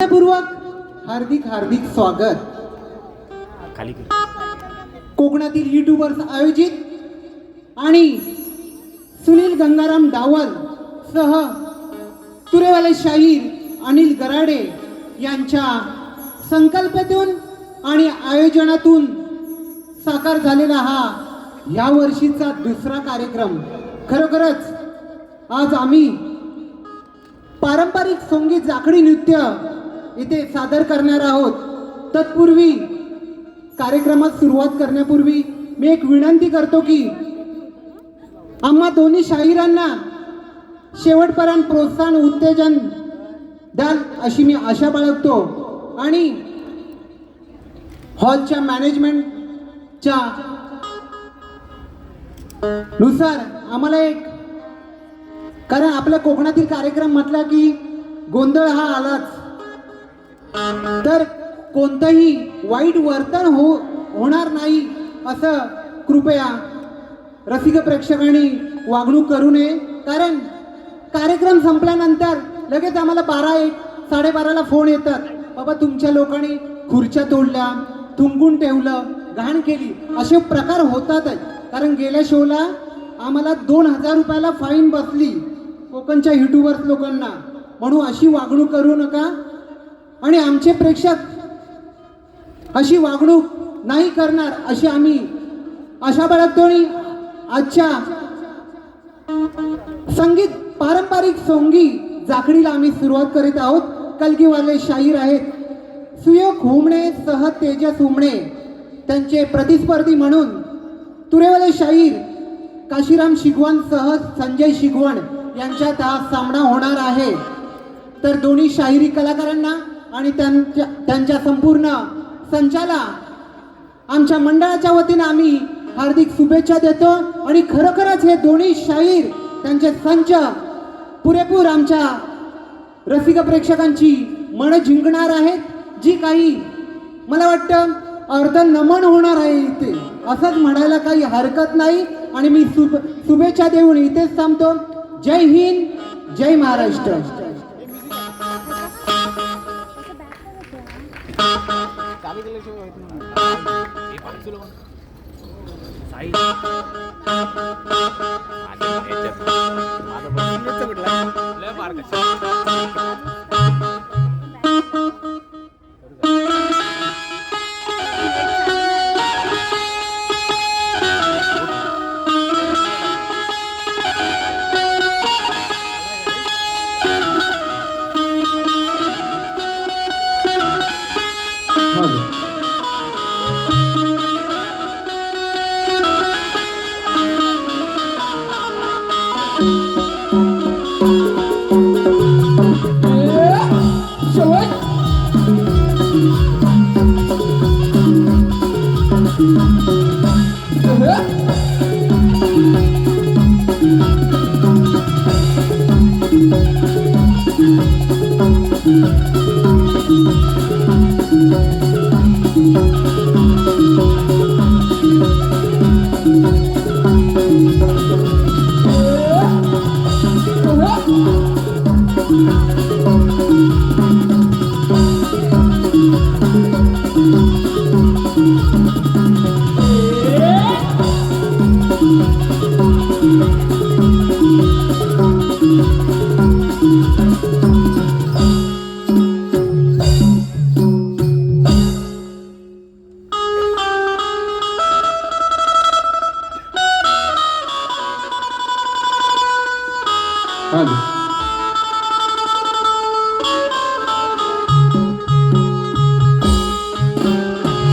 पूर्वक हार्दिक हार्दिक स्वागत। कोकणातील युट्यूबर्स आयोजित आणि सुनील गंगाराम डावल सह तुरेवाले शाहीर अनिल गराडे यांच्या संकल्पनेतून आणि आयोजनातून साकार झालेला हा या वर्षीचा दुसरा कार्यक्रम। खरोखरच आज आम्ही पारंपरिक संगीत जाखडी नृत्य इथे सादर करणार आहोत। तत्पूर्वी कार्यक्रमात सुरुवात करण्यापूर्वी मी एक विनंती करतो की आम्हा दोन्ही शाहिरांना शेवटपर्यंत प्रोत्साहन उत्तेजन द्याल अशी मी आशा बाळगतो आणि हॉलच्या मॅनेजमेंटच्या नुसार आम्हाला एक, कारण आपल्या कोकणातील कार्यक्रम म्हटला की गोंधळ हा आलाच, तर कोणतंही वाईट वर्तन होणार नाही असं कृपया रसिक प्रेक्षकांनी वागणूक करू नये। कारण कार्यक्रम संपल्यानंतर लगेच आम्हाला 12-1-12:30ला फोन येतात, बाबा तुमच्या लोकांनी खुर्च्या तोडल्या, थुंकून ठेवलं, घाण केली, असे प्रकार होतातच। कारण गेल्या शोला आम्हाला 2000 रुपयाला फाईन बसली कोकणच्या युट्यूबर्स लोकांना, म्हणून अशी वागणूक करू नका आणि आमचे प्रेक्षक अशी वागणूक नाही करणार अशी आम्ही आशा बाळगतो। आणि आजच्या संगीत पारंपरिक सोंगी जाखडीला आम्ही सुरुवात करीत आहोत। कलगीवाले शाहीर आहेत सुयोग हुमणे सह तेजस हुमणे, त्यांचे प्रतिस्पर्धी म्हणून तुरेवाले शाहीर काशीराम शिगवण सह संजय शिगवण यांच्यात हा सामना होणार आहे। तर दोन्ही शाहिरी कलाकारांना आणि त्यांच्या संपूर्ण संचाला आमच्या मंडळाच्या वतीने आम्ही हार्दिक शुभेच्छा देतो। आणि खरोखरच हे दोन्ही शाहीर त्यांचे संच पुरेपूर आमच्या रसिक प्रेक्षकांची मन जिंकणार आहेत, जी काही मला वाटतं अर्ध नमन होणार आहे इथे, असंच म्हणायला काही हरकत नाही। आणि मी शुभेच्छा देऊन इथेच थांबतो। जय हिंद, जय महाराष्ट्र।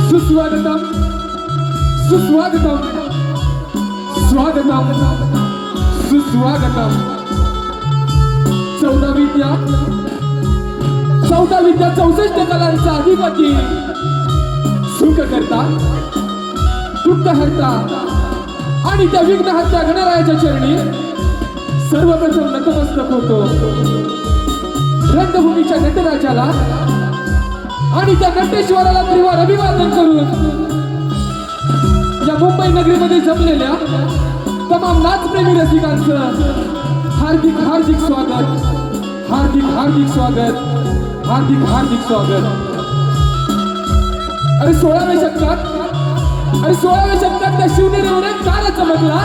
सुस्वागतम सुस्वागतम स्वागतम सुस्वागतम। 14 विद्या 64 कलांचा अधिपती, सुख करता दुःख हरता आणि त्या विघ्नहर्त्या गणरायाच्या चरणी सर्वप्रथम नतमस्तक होतो। रंगभूमीच्या नटराजाला आणि त्या नटेश्वराला त्रिवार अभिवादन करून या मुंबई नगरीमध्ये जमलेल्या तमाम नाचप्रेमी रसिकांचं हार्दिक हार्दिक स्वागत, हार्दिक हार्दिक स्वागत। हार्दिक हार्दिक स्वागत. अरे 16व्या शतकात त्या शिवनेरीवर एक तारा चमकला,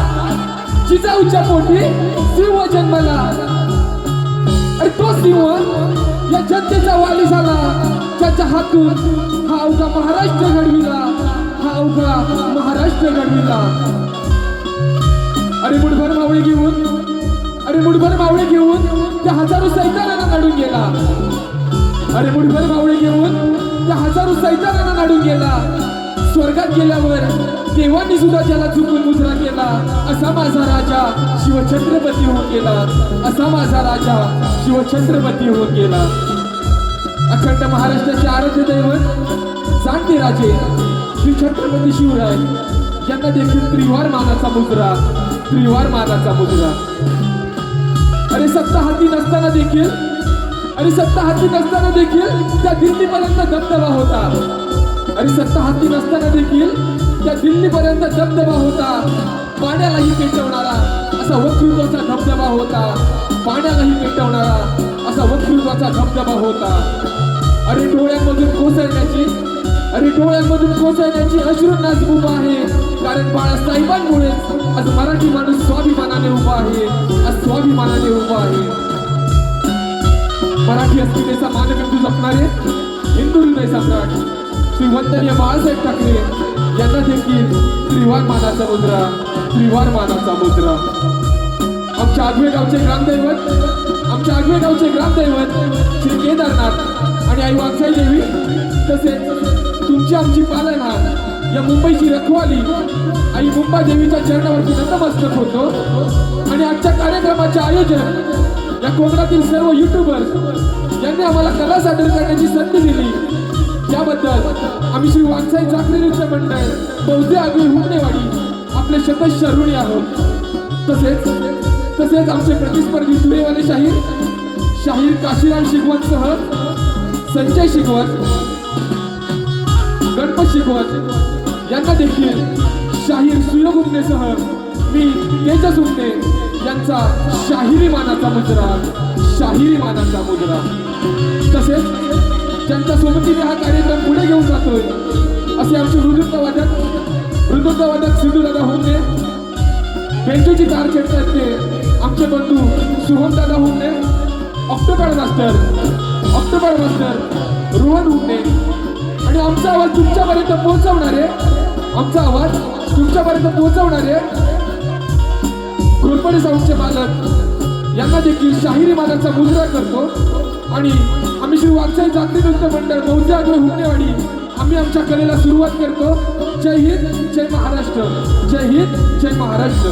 जिजाऊच्या पोटी सिंह जन्मला. अरे तो सिंह या जनतेचा वाली झाला, ज्याच्या हातून हा अवघा महाराष्ट्र घडविला, हा अवघा महाराष्ट्र घडविला. अरे मुठभर मावळे घेऊन त्या हजारो सैतानांना नडून गेला. अरे मुठभर मावळे घेऊन त्या हजारो सैतानांना नडून गेला. स्वर्गात गेल्यावर देवांनी सुद्धा त्याला चुकून मुजरा केला. असा माझा राजा शिवछत्रपती होऊन गेला, असा माझा राजा शिवछत्रपती होऊन गेला. अखंड महाराष्ट्राचे आराध्य दैवत जाणते राजे श्री छत्रपती शिवराय यांना देखील त्रिवार मानाचा मुजरा, त्रिवार मानाचा मुजरा. अरे सत्ता हाती नसताना देखील त्या दिल्लीपर्यंत दबदबा होता. अरे सत्ता हाती नसताना देखील त्या दिल्लीपर्यंत दबदबा होता. पाण्यालाही पेटवणारा असा वक्तृत्वाचा धबधबा होता, पाण्यालाही पेटवणारा असा वक्तृत्वाचा धबधबा होता. अरे डोळ्यांमधून कोसळण्याची अश्रूंनाच उभा आहे, कारण बाळासाहेबांमुळे आज मराठी माणूस स्वाभिमानाने उभा आहे, आज स्वाभिमानाने उभा आहे. मराठी अस्मितेचा मानबिंदू जपणारे हिंदू हृदय सम्राट श्री वंदनीय बाळासाहेब ठाकरे यांना देखील त्रिवार मानाचा मुद्रा, त्रिवार मानाचा मुद्रा. आमच्या आगवे गावचे ग्रामदैवत श्री केदारनाथ आणि आई वागसाई देवी, तसेच तुमची आमची पालनहार या मुंबईची रखवाली आई मुंबा देवीच्या चरणावरती नतमस्तक होतो. आणि आजच्या कार्यक्रमाचे आयोजन या कोकणातील सर्व युट्यूबर्स यांनी आम्हाला कला सादर करण्याची संधी दिली, त्याबद्दल आम्ही श्री वागसाई चाकरी नृत्य मंडळ बहुते आगवी हुमनेवाडी आपले शतश ऋणी आहोत. तसेच आमचे प्रतिस्पर्धी तुरेवाले शाहीर काशीराम शिगवणसह संजय शिगवण, गणपत शिगवण यांना देखील शाहीर सुयोग उमनेसह मी तेजस उमने यांचा शाहिरी मानाचा मुजरा. तसेच ज्यांच्या सोबतीने हा कार्यक्रम पुढे घेऊन जातोय असे आमचे मृदुंगवादक सिद्धूदादा हुमने, बेंजूची तार खेळतात ते आमचे बंधू सुहमदादा हुमने, ऑक्टोबर मास्टर रोहन हुमने, आणि आमचा आवाज तुमच्यापर्यंत पोहोचवणारे घोरपडे साऊंडचे मालक यांना देखील शाहिरी मानाचा मुजरा करतो. आणि आम्ही श्री वागसाई जागतिक नृत्य मंडळ बहुते आगवे हुमनेवाडी आम्ही आमच्या कलेला सुरुवात करतो. जय हिंद, जय महाराष्ट्र. जय हिंद, जय महाराष्ट्र.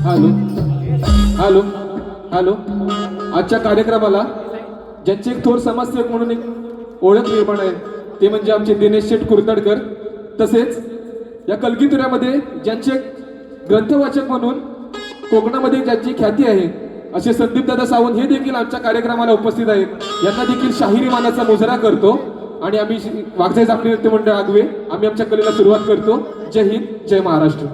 Hello hello hello. आजच्या कार्यक्रमाला ज्यांचे एक थोर समाजसेवक म्हणून एक ओळख निर्माण आहे ते म्हणजे आमचे दिनेश शेठ कुर्तडकर. तसेच या कलगीतुऱ्यामध्ये ज्यांचे ग्रंथवाचक म्हणून कोकणामध्ये ज्यांची ख्याती आहे असे संदीप दादा सावंत हे देखील आमच्या कार्यक्रमाला उपस्थित आहेत. यांना देखील शाहिरी मानाचा मुजरा करतो आणि आम्ही वाघजाई जाफरी नृत्य मंडळ आगवे आम्ही आमच्या कलेला सुरुवात करतो. जय हिंद, जय Maharashtra.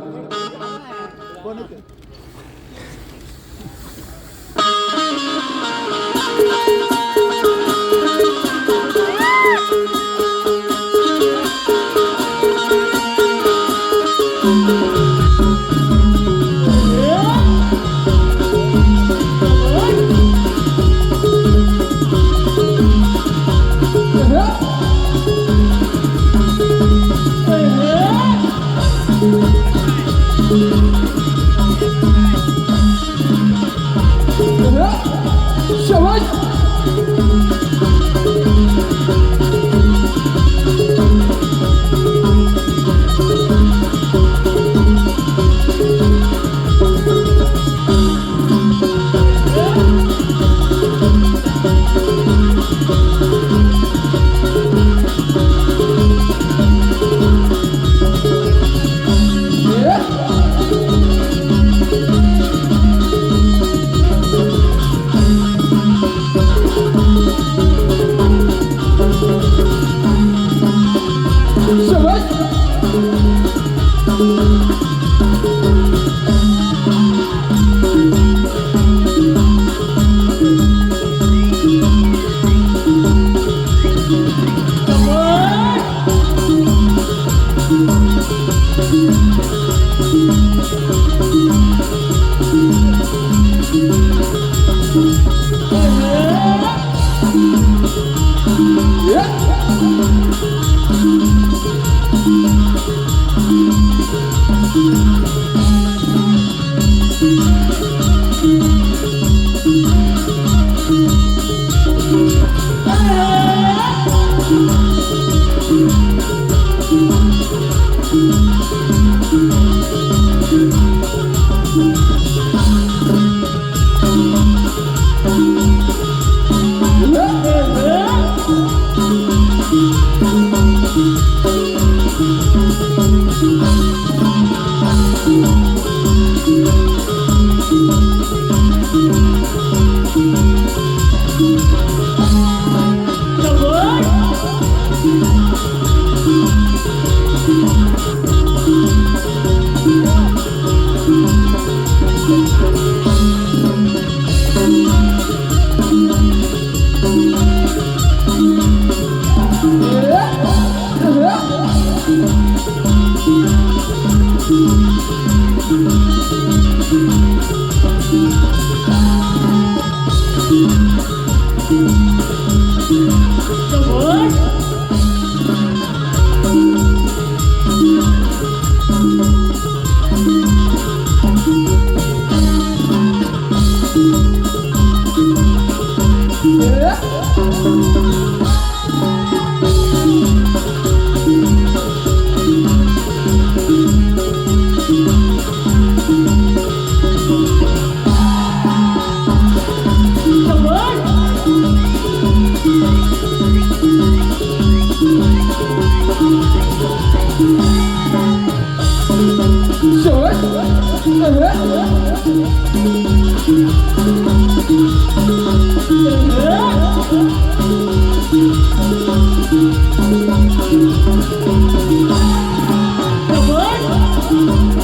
Come on!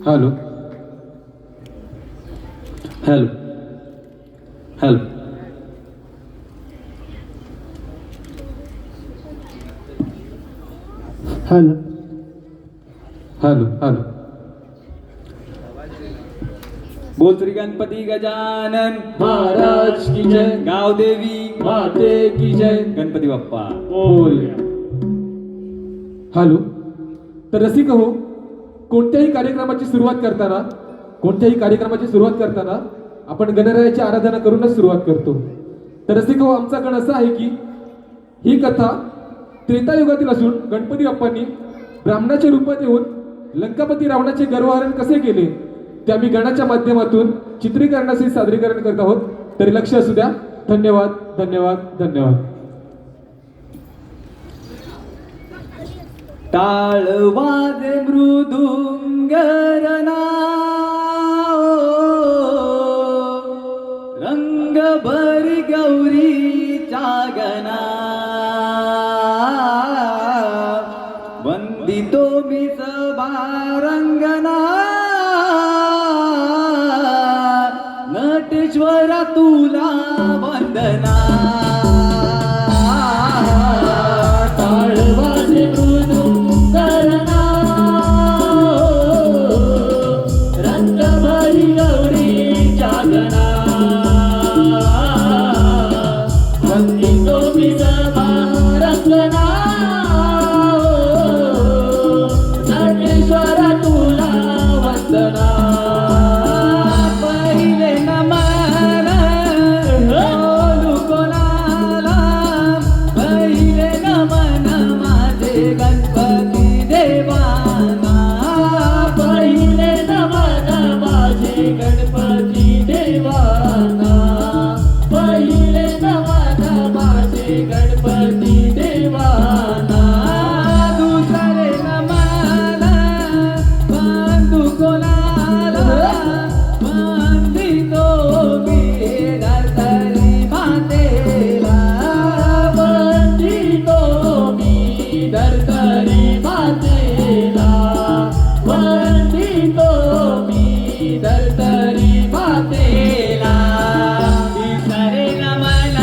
Hello hello hello hello hello hello बोल श्री गणपती गजानन महाराज की जय गाव देवी माते की जय गणपती बाप्पा बोल हॅलो तर रसिक हो कोणत्याही कार्यक्रमाची सुरुवात करताना आपण गणरायाची आराधना करूनच सुरुवात करतो. तर रसिक हो आमचा गण असा आहे की ही कथा त्रेतायुगातील असून गणपती बाप्पांनी ब्राह्मणाच्या रूपात येऊन लंकापती रावणाचे गर्वहरण कसे केले ते आम्ही गणाच्या माध्यमातून चित्रीकरणाचे सादरीकरण करत आहोत. तरी लक्ष असू द्या. धन्यवाद धन्यवाद धन्यवाद. टाळ वाजे मृदुंगरना रंग भरी गौरीच्या गणा वंदितो मी सभारंगना तुला वंदना टाळवाचे मृदुंगरणा रंगभरी गौरी जागना वंदितो मी सभा रंगना नटेश्वर तुला वंदना पहिले नमन बोलू कोणाला पहिले नमन माझे गणपती देवाना पहिले नमन माझे गणपती देवाना पहिले नमन माझे गणपती देवाना दुसरे नमन बांधू कोणाला बांधितो मी धरतरी मातेला वंदितो मी धरतरी मातेला वंदितो मी धरतरी मातेला दुसरे नमन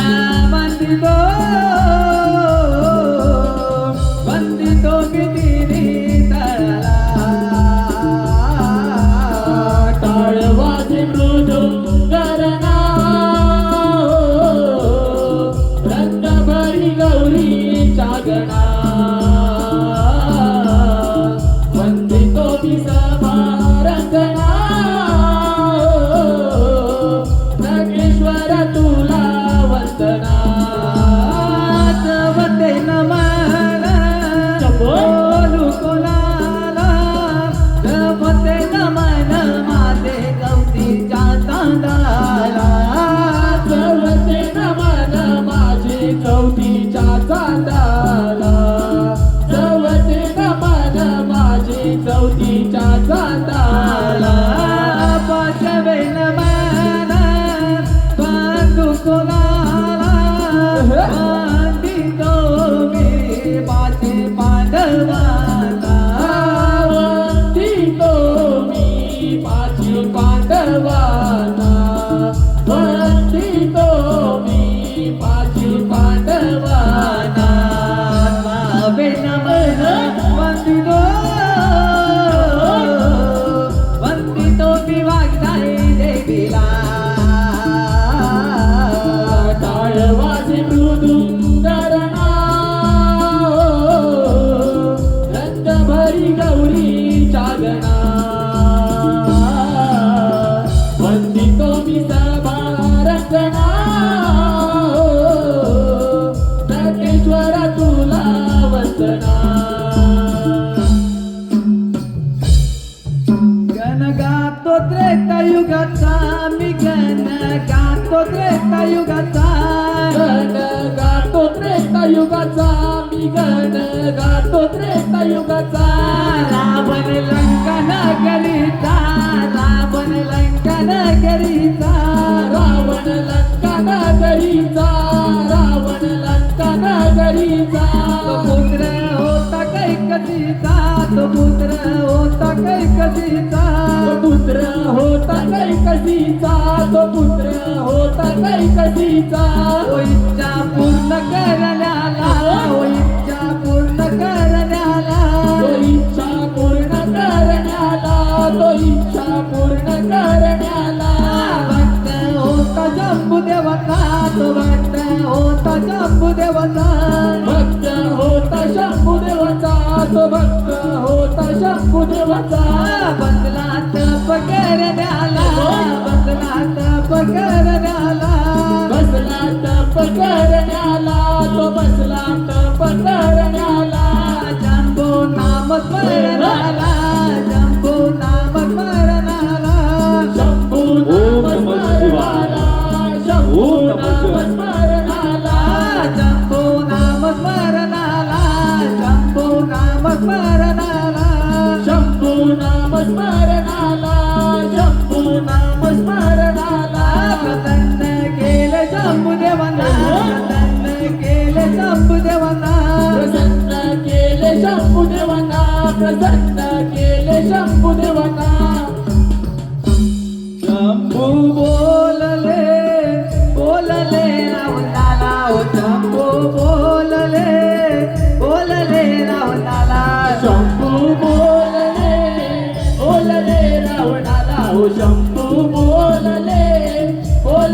बांधितो बांधितो किती तळला टाळवाचे मृदुंगरणा रंगभरी गौरी जागना वंदितो मी सभा रंगना नटेश्वर तुला वंदना जवते नमन बोलू कोणाला जवते नमन माझे गवतीच्या चांदाला चवते नमन माझे चौथीच्या चांदाला चवते नमन माझे चौथीच्या चांदाला पाचवे नमन बांधू कोणाला बांधितो मी पाचे पांडवाला वंदितो मी पाची पांडवाना वंदितो मी पाची पांडवाना पाचवे नमन वंदितो वंदितो मी वागदाई देवीला टाळवाचे मृदुंगरणा रंगभरी गौरी जागना वंदितो मी सभा रंगना नटेश्वर तुला वंदना गण गातो त्रेतायुगाचा मी गण गातो त्रेतायुगाचा गण गातो त्रेतायुगाचा मी गण गातो त्रेतायुगाचा रावण लंका नगरीचा रावण लंका नगरीचा रावण लंका नगरीचा रावण लंका नगरीचा तो पुत्र होता कैकसीचा तो पुत्र होता कैकसीचा तो पुत्र होता कैकसीचा तो पुत्र होता कैकसीचा तो इच्छा पूर्ण करण्याला तो इच्छा पूर्ण करण्याला तो इच्छा पूर्ण करण्याला तो इच्छा पूर्ण करण्याला भक्त होता शंभुदेवाचा तो भक्त होता शंभुदेवाचा भक्त होता शंभुदेवाचा तो भक्त होता शंभुदेवाचा बसला तप करण्याला बसला तप करण्याला बसला तप करण्याला तो बसला तप करण्याला शंभो नाम स्मरणाला शंभो नाम स्मरणाला शंभू नाम स्मरणाला शंभू नाम स्मरणाला शंभो नाम स्मरणाला शंभो नाम स्मरणाला शंभू नाम स्मरणाला शंभू नाम स्मरणाला प्रसन्न केले शंभुदेवांना प्रसन्न केले शंभुदेवांना प्रसन्न केले शंभुदेवांना प्रसन्न केले शंभुदेवांना शंभू बोलले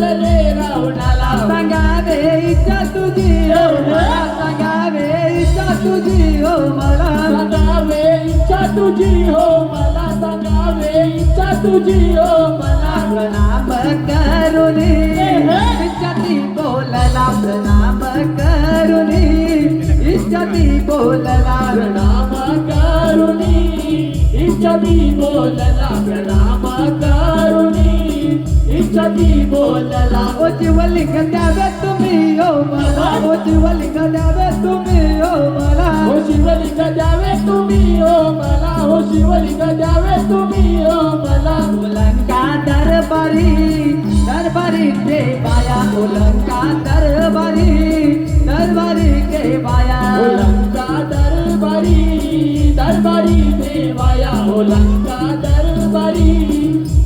बोलले रावणाला सांगावे इच्छा तुझी हो मला सांगावे इच्छा तुझी हो मला सांगावे इच्छा तुझी हो मला सांगावे इच्छा तुझी हो मला प्रणाम करुणी इच्छाती बोलला प्रणाम करुणी इच्छाती बोलला प्रणाम करुणी इच्छाती बोलला प्रणाम करुणी इच्छाती बोलला ओ जीवलिंग द्यावे तुम्ही हो मला ओ जीवलिंग द्यावे तुम्ही हो मला हो शिवलिंग द्यावे तुम्ही हो मला हो शिवलिंग द्यावे तुम्ही हो मला उलंका दरबारी दरबारी के बाया उलंका दरबारी दरबारी के बाया लंका दरबारी दरबारी देवाया हो लंका दरबारी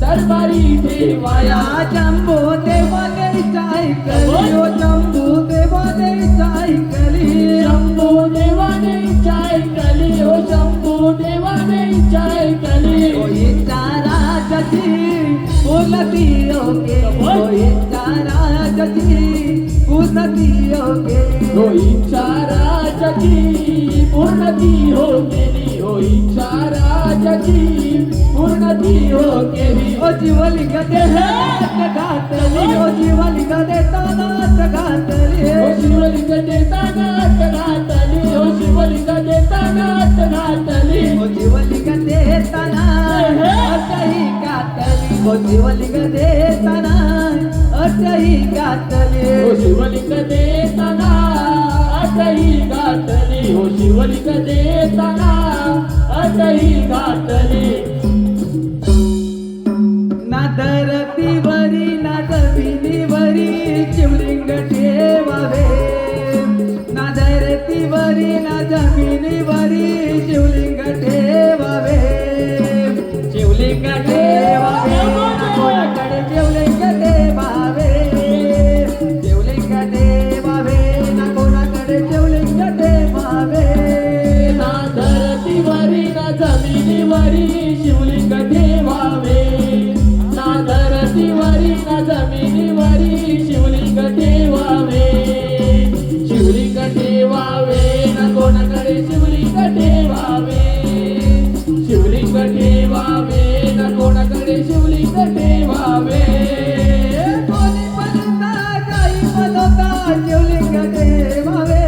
दरबारी देवाया जम्बो देवाने ऐकली ओ जम्बो देवाने ऐकली शंभू देवाने ऐकली हो शंभू देवाने ऐकली ओ इच्छा राजाची बोलती ओके ओ इच्छा राजाची बोलती ओके हो इच्छा राजाची पूर्णती हो गेली हो इच्छा राजाची पूर्णती हो गेली ओ जीवलिंग देहात घातली ओ जीवलिंग देताना घातली हो शिवलिंग देताना घातली हो शिवलिंग देताना घातली ओ जीवलिंग देताना अटही घातली ओ जीवलिंग देताना अटही घातली हो शिवलिंग देताना अटही घातली हो शिवलिंग देताना अटही घातली ना धरतीवरी ना जमिनीवरी शिवलिंग ठेवावे ना धरतीवरी ना जमिनीवरी शिवलिंग ठेवावे शिवलिंग ठेवावे ना कोणाकडे शिवलिंग ठेवावे शिवलिंग ठेवावे ना कोणाकडे शिवलिंग ठेवावे ना धरतीवरी ना जमिनीवरी शिवलिंग ठेवावे ना धरतीवरी ना जमिनीवरी शिवलिंग ठेवावे शिवलिंग ठेवावे ना कोणाकडे शिवलिंग ठेवावे शिवलिंग ठेवावे ना कोणाकडे शिवलिंग ठेवावे कोणी म्हणता काही म्हणता शिवलिंग ठेवावे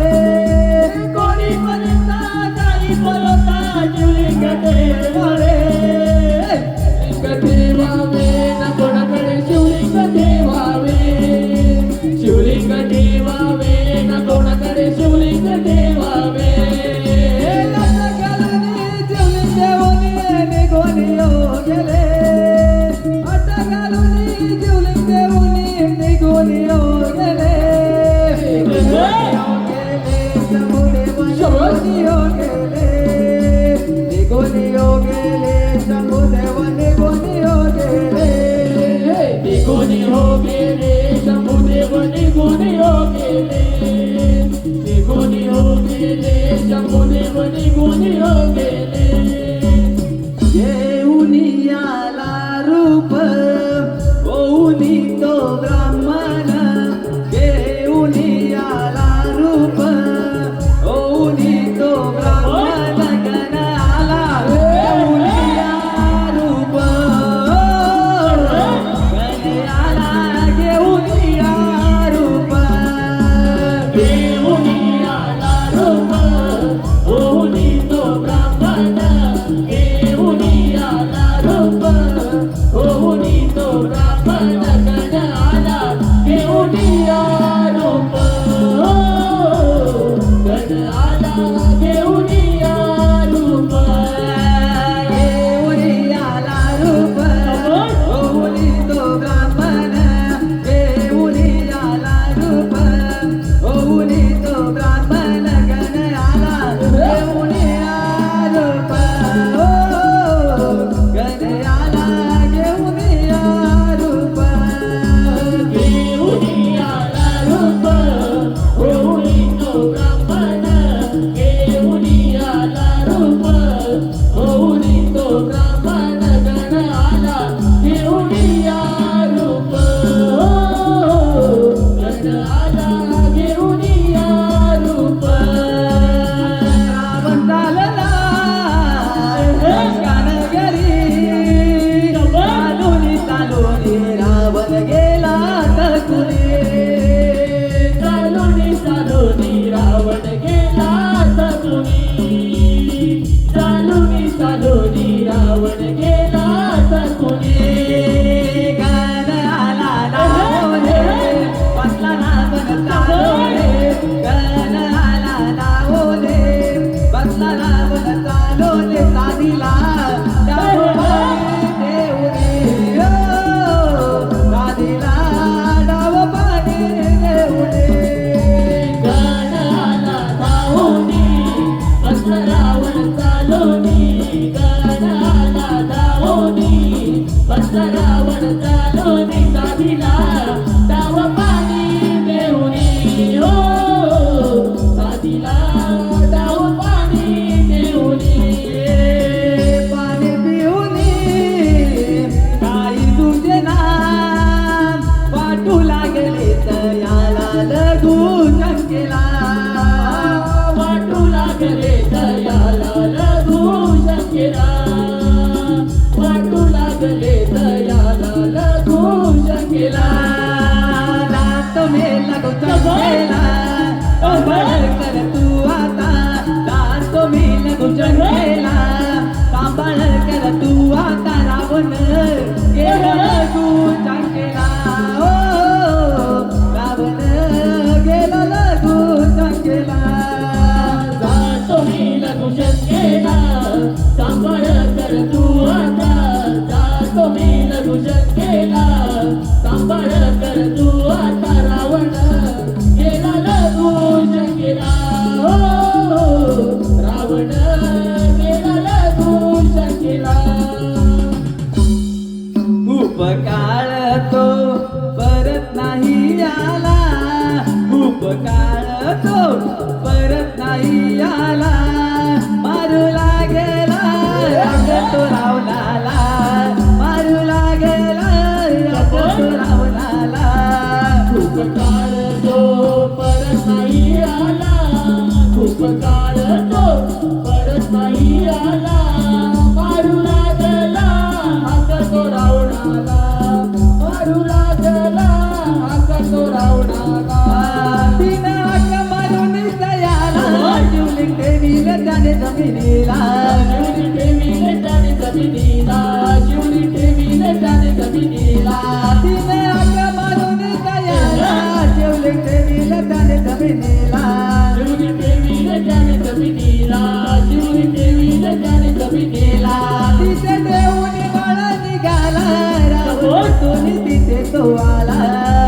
कोणी म्हणता काही बोलता शिवलिंग ठेवावे शिवलिंग ठेवावे ना कोणाकडे शिवलिंग ठेवावे शिवलिंग ठेवावे ना कोणाकडे शिवलिंग ठेवावे शिवलिंग देवनी निघून गेले आता घालून शिवलिंग देवनी निघून गेले निघून हो गेले शंभूदेव निघून हो गेले निघून हो गेले शंभूदेव निघून हो गेले येऊनी आला रूप होऊनी तो ब्राह्मण येऊनी आला रूप होऊनी तो ब्राह्मण गण आला येऊनी आला रूप गण आला येऊनी आला रूप देऊनी आला रूप होऊनी तो ब्राह्मण देऊनी आला रूप होऊनी तो ब्राह्मण गण आला चंकेला दात मेला गो चंकेला सांभाळ कर तू आता दात मेला गो चंकेला सांभाळ कर तू आता रावण गेला गो चंकेला ओ रावण गेला गो चंकेला जातो मी लगू शंकेला सांभाळ कर तू आता जातो मी लगू शंकेला सांभाळ कर तू आता रावण गेला लगू शंकेला रावण गेला लगू शंकेला खूप काळ तो परत नाही आला खूप काळ तो परत नाही आला मारू लागेला रंग तो रावणाला मारू लागेला रंग तो रावणाला खूप काळ तो परत नाही आला खूप काळ तो परत नाही आला मारू लागला हात तो रावणाला मारू लागला हात तो रावणाला तीन हाक मारून दयाला शिवलिंग देवीला त्याने जमिनीला शिवली ठेवीले त्याने जमिनीला शिवली ठेवीले त्याने जमिनीला तीन हाक मारून दयाला शिवलिंग देवीला त्याने जमिनीला शिवली ठेवीले त्याने जमिनीला शिवली ठेवीले त्याने जमिनीला तिथे देऊनी बाळा निघाला रावण तोनी तिथे तो आला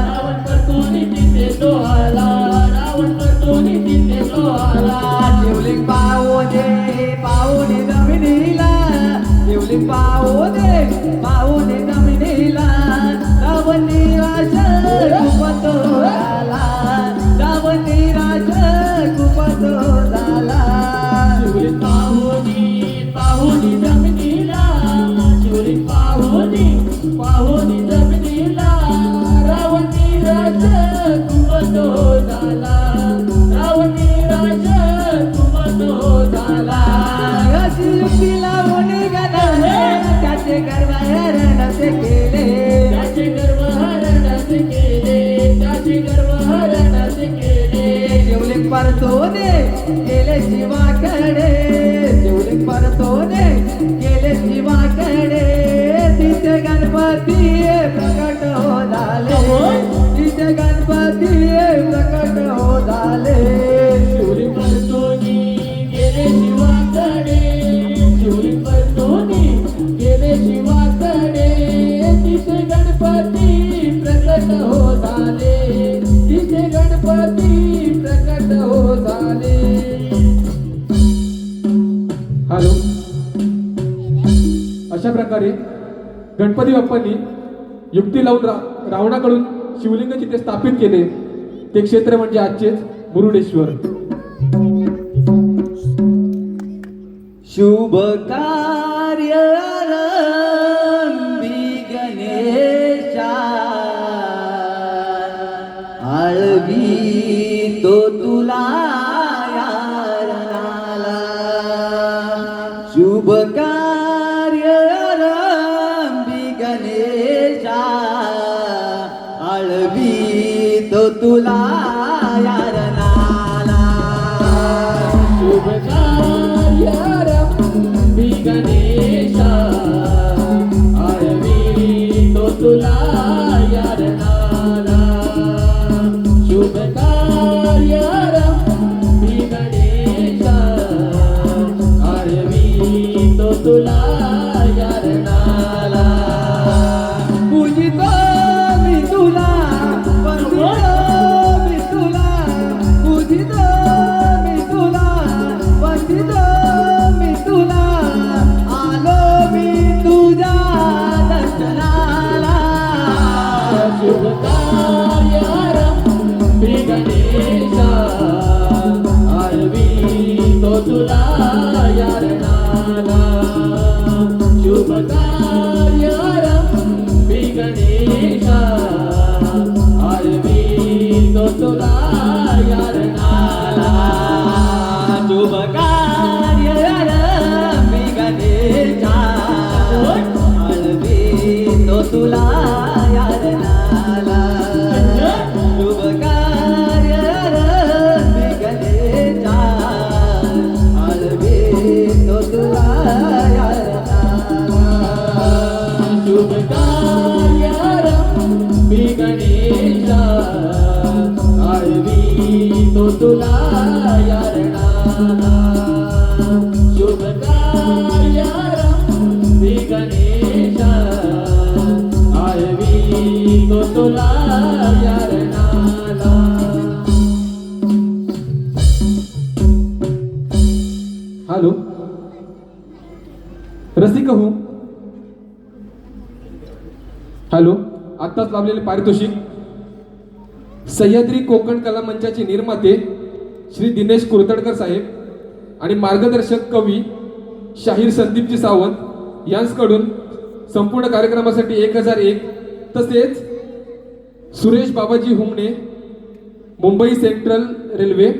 रावण परतोनी तिथे तो आला रावण परतोनी तिथे तो आला शिवलिंग पाहुणे जमिनीला शिवलिंग पाहुणे जमिनीला रावण निराश खूपच झाला रावण निराश खूपच झाला शिवली पाहुणी जमिनीला शिवली पाहुणी जमिनीला रावण निराश खूपच झाला रावण निराश खूपच झाला अशी युक्ती लावून निघाला त्याचे गर्भहरणचे केले त्याचे गर्भहरणच केले त्याचे गर्भहरणच केले शिवलिंग परतोने गेले शिवाकडे शिवलिंग परतोने गेले शिवाकडे तिथे गणपती प्रकट हो झाले तिथे गणपती प्रकट हो झाले शिवली परतोनी गेले शिवाकडे शिवली परतोनी गेले शिवाकडे तिथे गणपती प्रकट हो झाले तिथे गणपती प्रकट हो झाले. हॅलो. अशा प्रकारे गणपती बाप्पांनी युक्ती लावून रावणाकडून शिवलिंग जिथे स्थापित केले ते क्षेत्र म्हणजे आजचेच मुरुडेश्वर. शुभ कार्य आरंभी गणेशा आळवी तो तुला यारणाला शुभ कार्य आरंभी गणेशा आळवी तो तुला यारणाला शुभ कार्य आरंभी गणेशा आळवी तो तुला यारणाला शुभ कार्य आरंभी गणेशा आळवी तो तुला यारणाला पूजितो मी तुला वंदितो मी तुला पूजितो मी तुला वंदितो मी तुला आलो मी तुझ्या दर्शनाला शुभ कार्य आरंभी गणेशा आळवी तो तुला यारणाला शुभ कार्य आरंभी गणेशा आळवी तो तुला यारणाला शुभ कार्य आरंभी गणेशा आळवी तो तुला यारणाला तो तुला यारणाला हॅलो रसिक हो हॅलो आत्ताच लावलेले पारितोषिक सह्याद्री कोकण कला मंचाचे निर्माते श्री दिनेश कुरतडकर साहेब आणि मार्गदर्शक कवी शाहीर संदीपजी सावंत यांच्याकडून संपूर्ण कार्यक्रमासाठी 1001 तसेच सुरेश बाबाजी हुमणे मुंबई सेंट्रल रेल्वे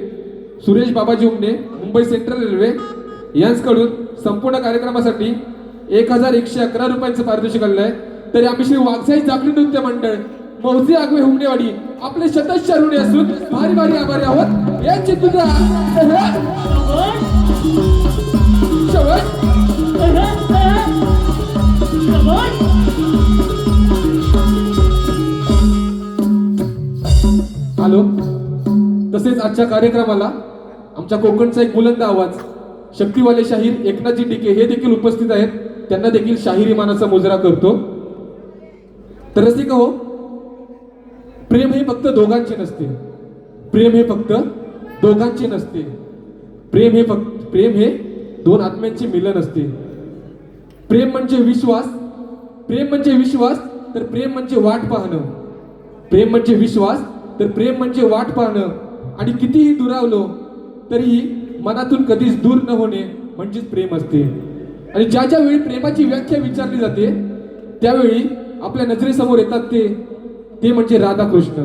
सुरेश बाबाजी हुमणे मुंबई सेंट्रल रेल्वे यांच्याकडून संपूर्ण कार्यक्रमासाठी 1111 रुपयांचं पारितोषिक आलेलं आहे. तरी आम्ही श्री वाघसाई जाकरी नृत्य मंडळ मौजे आगवे हुमणेवाडी आपले शतश ऋणी असून भारी भारी आभारी आहोत. यांची तुझ्या हॅलो तसेच आजच्या कार्यक्रमाला आमच्या कोकणचा एक बुलंद आवाज शक्तिवाले शाहीर एकनाथजी डिके हे देखील उपस्थित आहेत. त्यांना देखील शाहिरी मानाचा मुजरा करतो. तर रसिक हो प्रेम हे फक्त दोघांचे नसते. प्रेम हे फक्त दोघांचे नसते. प्रेम हे दोन आत्म्यांचे मिलन असते. प्रेम म्हणजे विश्वास. प्रेम म्हणजे विश्वास तर प्रेम म्हणजे वाट पाहणं. प्रेम म्हणजे विश्वास तर प्रेम म्हणजे वाट पाहणं. आणि कितीही दुरावलो तरीही मनातून कधीच दूर न होणे म्हणजेच प्रेम असते. आणि ज्या ज्या वेळी प्रेमाची व्याख्या विचारली जाते त्यावेळी आपल्या नजरेसमोर येतात ते म्हणजे राधाकृष्ण.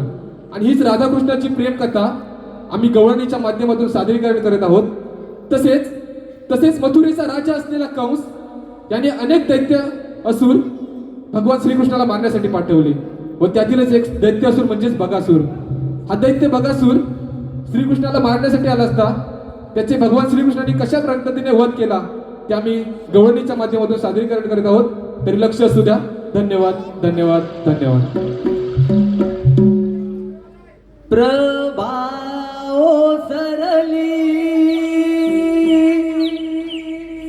आणि हीच राधाकृष्णाची प्रेम कथा आम्ही गवळणीच्या माध्यमातून सादरीकरण करत आहोत. तसेच मथुरेचा राजा असलेला कंस याने अनेक दैत्य असुर भगवान श्रीकृष्णाला मारण्यासाठी पाठवले व त्यातीलच एक दैत्य असुर म्हणजेच बगासूर. हा दैत्य बगासूर श्रीकृष्णाला मारण्यासाठी आला असता त्याचे भगवान श्रीकृष्णाने कशा पद्धतीने वध केला ते आम्ही गवळणीच्या माध्यमातून सादरीकरण करत आहोत. तरी लक्ष असू द्या. धन्यवाद धन्यवाद धन्यवाद. प्रभाओ सरली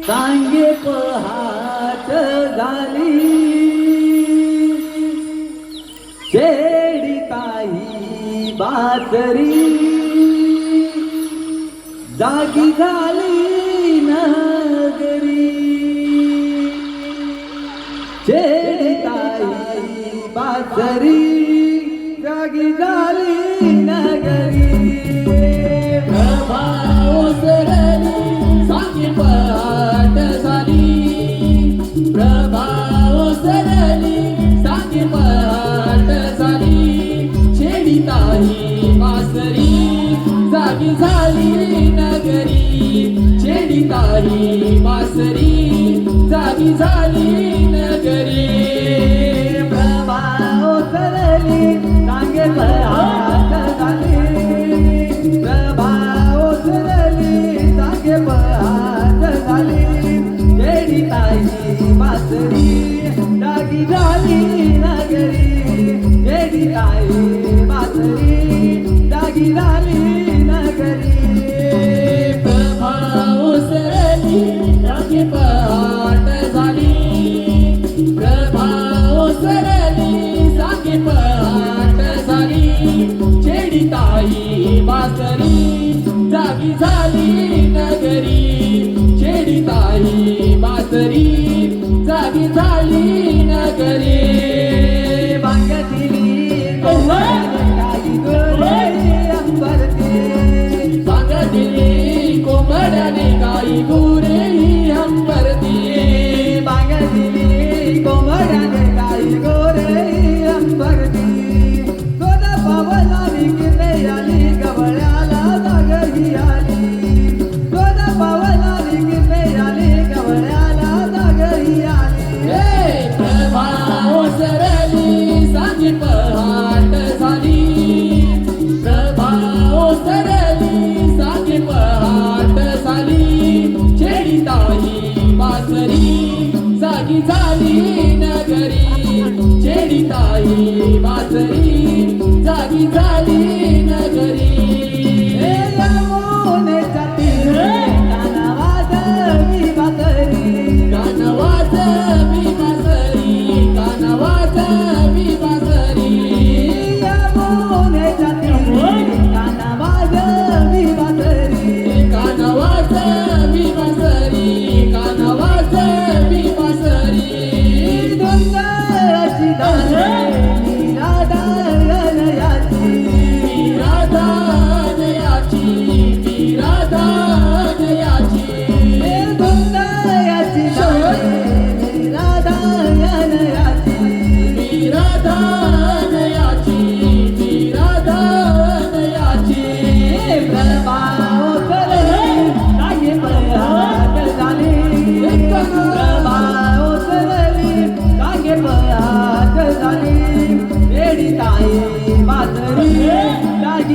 सांगे पहाट झाली शेडी काही बासरी जागी झाली नगरी शेडी काही बासरी जागी झाली नगरी. प्रभाव सरली सांगे पहाट झाली. प्रभाव सरली सांगे पहाट झाली छेडी ताही वासरी जागी झाली नगरी. छेडी ताही वासरी जागी झाली नगरी. प्रभाव सरली सांगे पहाट झाली. प्रभाव सरली सांगे पहाट झाली शेडी ताई बासरी जागी झाली नगरी. शेडी ताई बासरी जागी झाली नगरी. प्रभाव सरली सांगे पहाट झाली. प्रभाव सरली सांगे पहाट झाली छेडी ताई बासरी जागी झाली नगरी. छेडी ताई बासरी जागी झाली नगरी. बांगदिली काही गोरे अंबरती. बांगदिली कोंबड्याने गाई गुरे अंबरती. बांगदिली कोंबड्याने काही गोरे अंबरती. सोदा पावला विकते आली गवळ्याला जागही आली. सोदा पावला विकते आली गवळ्याला जागही आली. प्रभाव सरली सांगे पहाट झाली. प्रभाव सरली सांगे पहाट झाली छेडी ताई बासरी जागी झाली नगरी. छेडी ताई बासरी जागी झाली नगरी. यमुनेच्या तीरे कानावाज मी बासरी. कानवाज मी बासरी कानवाज मी बासरी.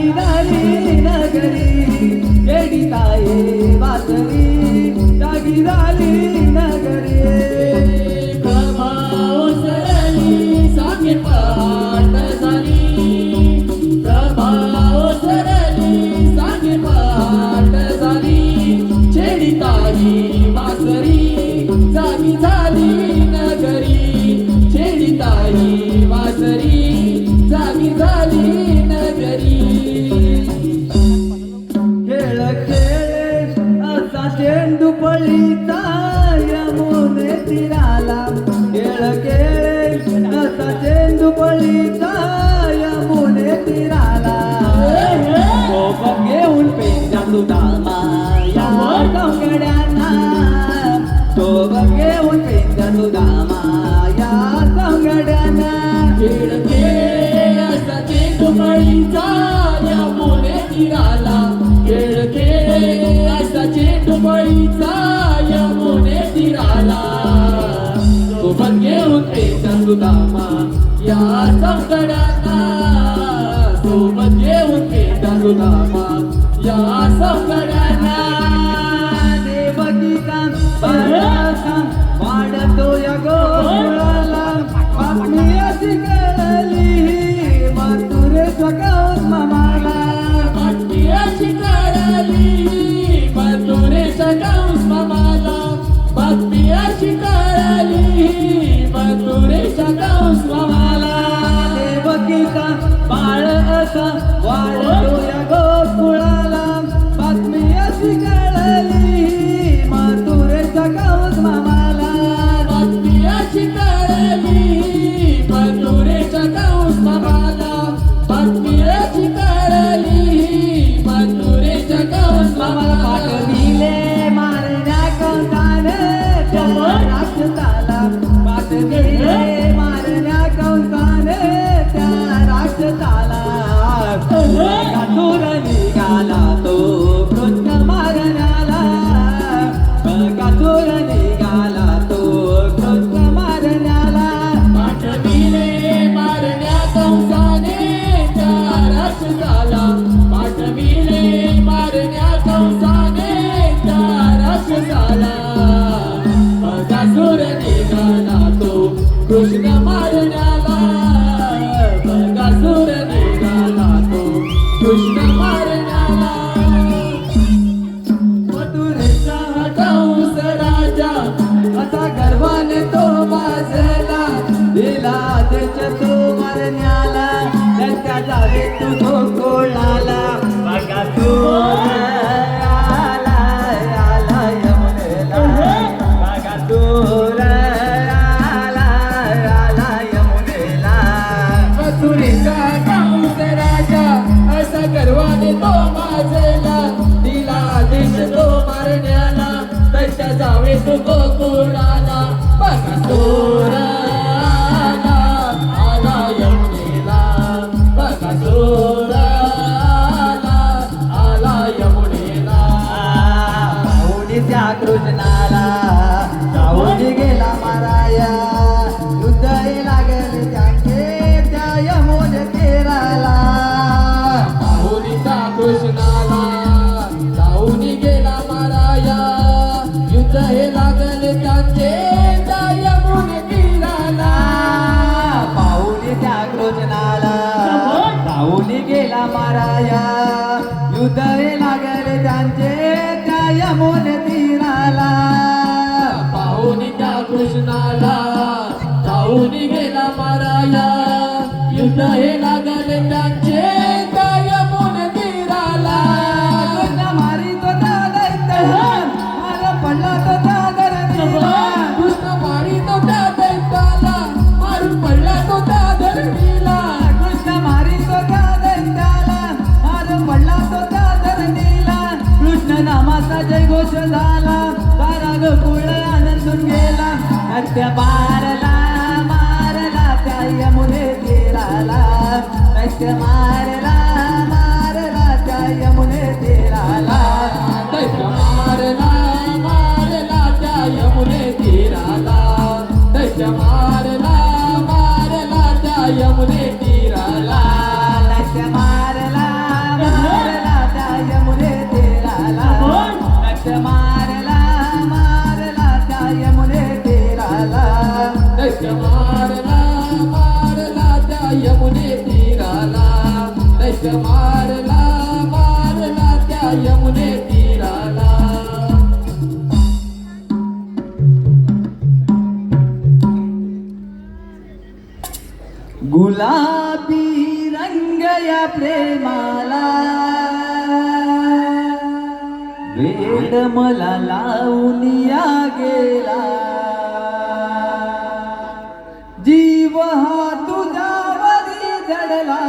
जागी झाली नगरी येडिताये वासरी जागी झाली नगरी प्रभाव सरली साखे पाट झाली प्रभाव सरली साखे पाट झाली छेडिताई वासरी जागी झाली नगरी छेडिताई वासरी जागी झाली नगरी खेळ खेळ असा चेंडू पळीचा यमुने तीराला खेळ खेळ असा चेंडू पळीचा यमुने तीराला सोबत घेऊन पेंजा सुदामा या सौगड्यांना सोबत घेऊन पेंजा सुदामा या सौगड्यांना खेळ खेळ असा चेंडू पळीचा यमुने तीराला खेळ खेळ असा चेंडू पळीचा यमुने तीराला सोबत घेऊन पेचा सुदामा या सौगड्यांना सोबत घेऊन पेचा सुदामा या सौगड्यांना देवकीचा परसा वाढतो या गोकुळाला बातमी अशी कळली मातुरेच्या गावात मामाला बातमी अशी कळली मथुरेच्या कंस मामाला बातमी अशी कळली मथुरेच्या कंस मामाला देवकीचा बाळ असा वाढतो या गोकुळाला बातमी अशी कळली मातुरेच्या गावात मामाला बातमी अशी कळली मथुरेच्या कंस मामाला बातमी अशी कळली मथुरेच्या कंस मामाला मामाला पाठविले मारण्या कंसाने त्या राक्षसाला पाठविले मारण्या कंसाने त्या राक्षसाला कातूर निघाला तो कृष्ण मारण्याला कातूर निघाला तो कृष्ण मारण्याला पाठविले मारण्या कंसाने त्या राक्षसाला पाठविले मारण्या कंसाने त्या राक्षसाला बकासूर निघाला तो कृष्ण मारण्याला बकासूर निघाला तो कृष्ण मारण्याला मथुरेचा कंस राजा असा गर्वाने तो वाजला दिला त्याच्या तो मारण्याला त्यांच्या जावे तू तो कोळाला बघा तू आला आला यमुनेला बघा तू आला आला यमुनेला मथुरेचा कंस राजा असा गर्वाने तो माजला दिला आदेश तो मारण्याला त्याच्या जावे तो गोकुळाला बकासूर आला आला यमुनेला बकासूर आला आला यमुनेला पाहुणी त्या कृष्णाला जाऊन गेला माराया युद्ध हे लागले त्यांचे त्या यमुने तीराला पाहुणीचा कृष्णाला जाऊन गेला माराया युद्ध हे लागले त्यांचे त्या यमुने तीराला पाहुणी त्या कृष्णाला जाऊन गेला माराया युद्ध हे लागले त्यांचे त्या यमुने तीराला पाहुणी त्या कृष्णाला जाऊन गेला माराया युद्ध हे लागले त्यांचे त्या यमुने तीराला कृष्ण मारितो त्या दैत्याला मार पडला तो त्या धरणीला कृष्ण मारितो त्या दैत्याला मारून पडला तो त्या धरणीला कृष्ण मारितो त्या दैत्याला मार पडला तो त्या धरणीला कृष्ण नामाचा जयघोष झाला सारा गोकुळ आनंदून गेला नत्य मारला मारला त्या यमुने तीराला नत्य मारला मारला त्या यमुने तीराला दैत्य मारला मारला त्या यमुने तीराला दैत्य मारला मारला त्या यमुने तीराला नत्य मारला यमुने तीराला दश मारला मारला त्या यमुने तीराला गुलाबी रंग या प्रेमाला वेड मला लावून या गेला जीव हा तुझ्यावरी जडला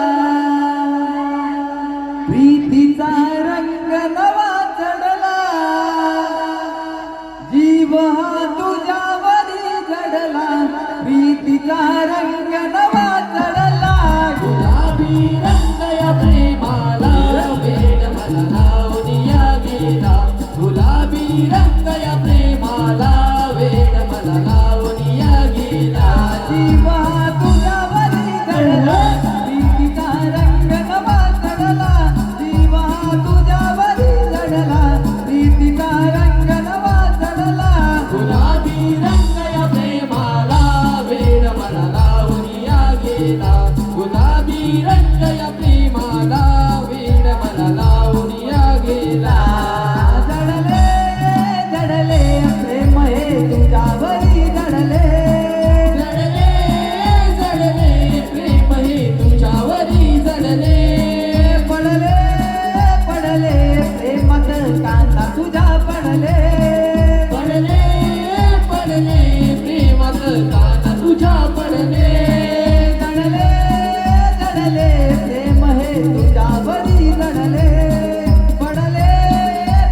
प्रीतीचा रंग नवा चढला जीव हा तुझ्यावरी जडला प्रीतीचा रंग नवा चढला गुलाबी रंग या प्रेमाला वेड मला लावून या गेला गुलाबी रंग या प्रेमाला वेड मला लावून या गेला जीवा तुझ्यावरी जडला प्रीतीचा रंग नवा चढला जीवा तुझ्यावरी जडला प्रीतीचा रंग नवा चढला गुलाबी रंग या प्रेमाला वेड मला लावून या गेला गुलाबी रंग या प्रेमाला वेड मला लावून या गेला जडले जडले प्रेम हे तुझ्यावरी जडले जडले जडले प्रेम हे तुझ्यावरी जडले पडले पडले प्रेमात कांदा तुझ्या पडले पडले पडले प्रेमात कांदा तुझ्या पडले जडले जडले प्रेम हे तुझ्यावरी जडले पडले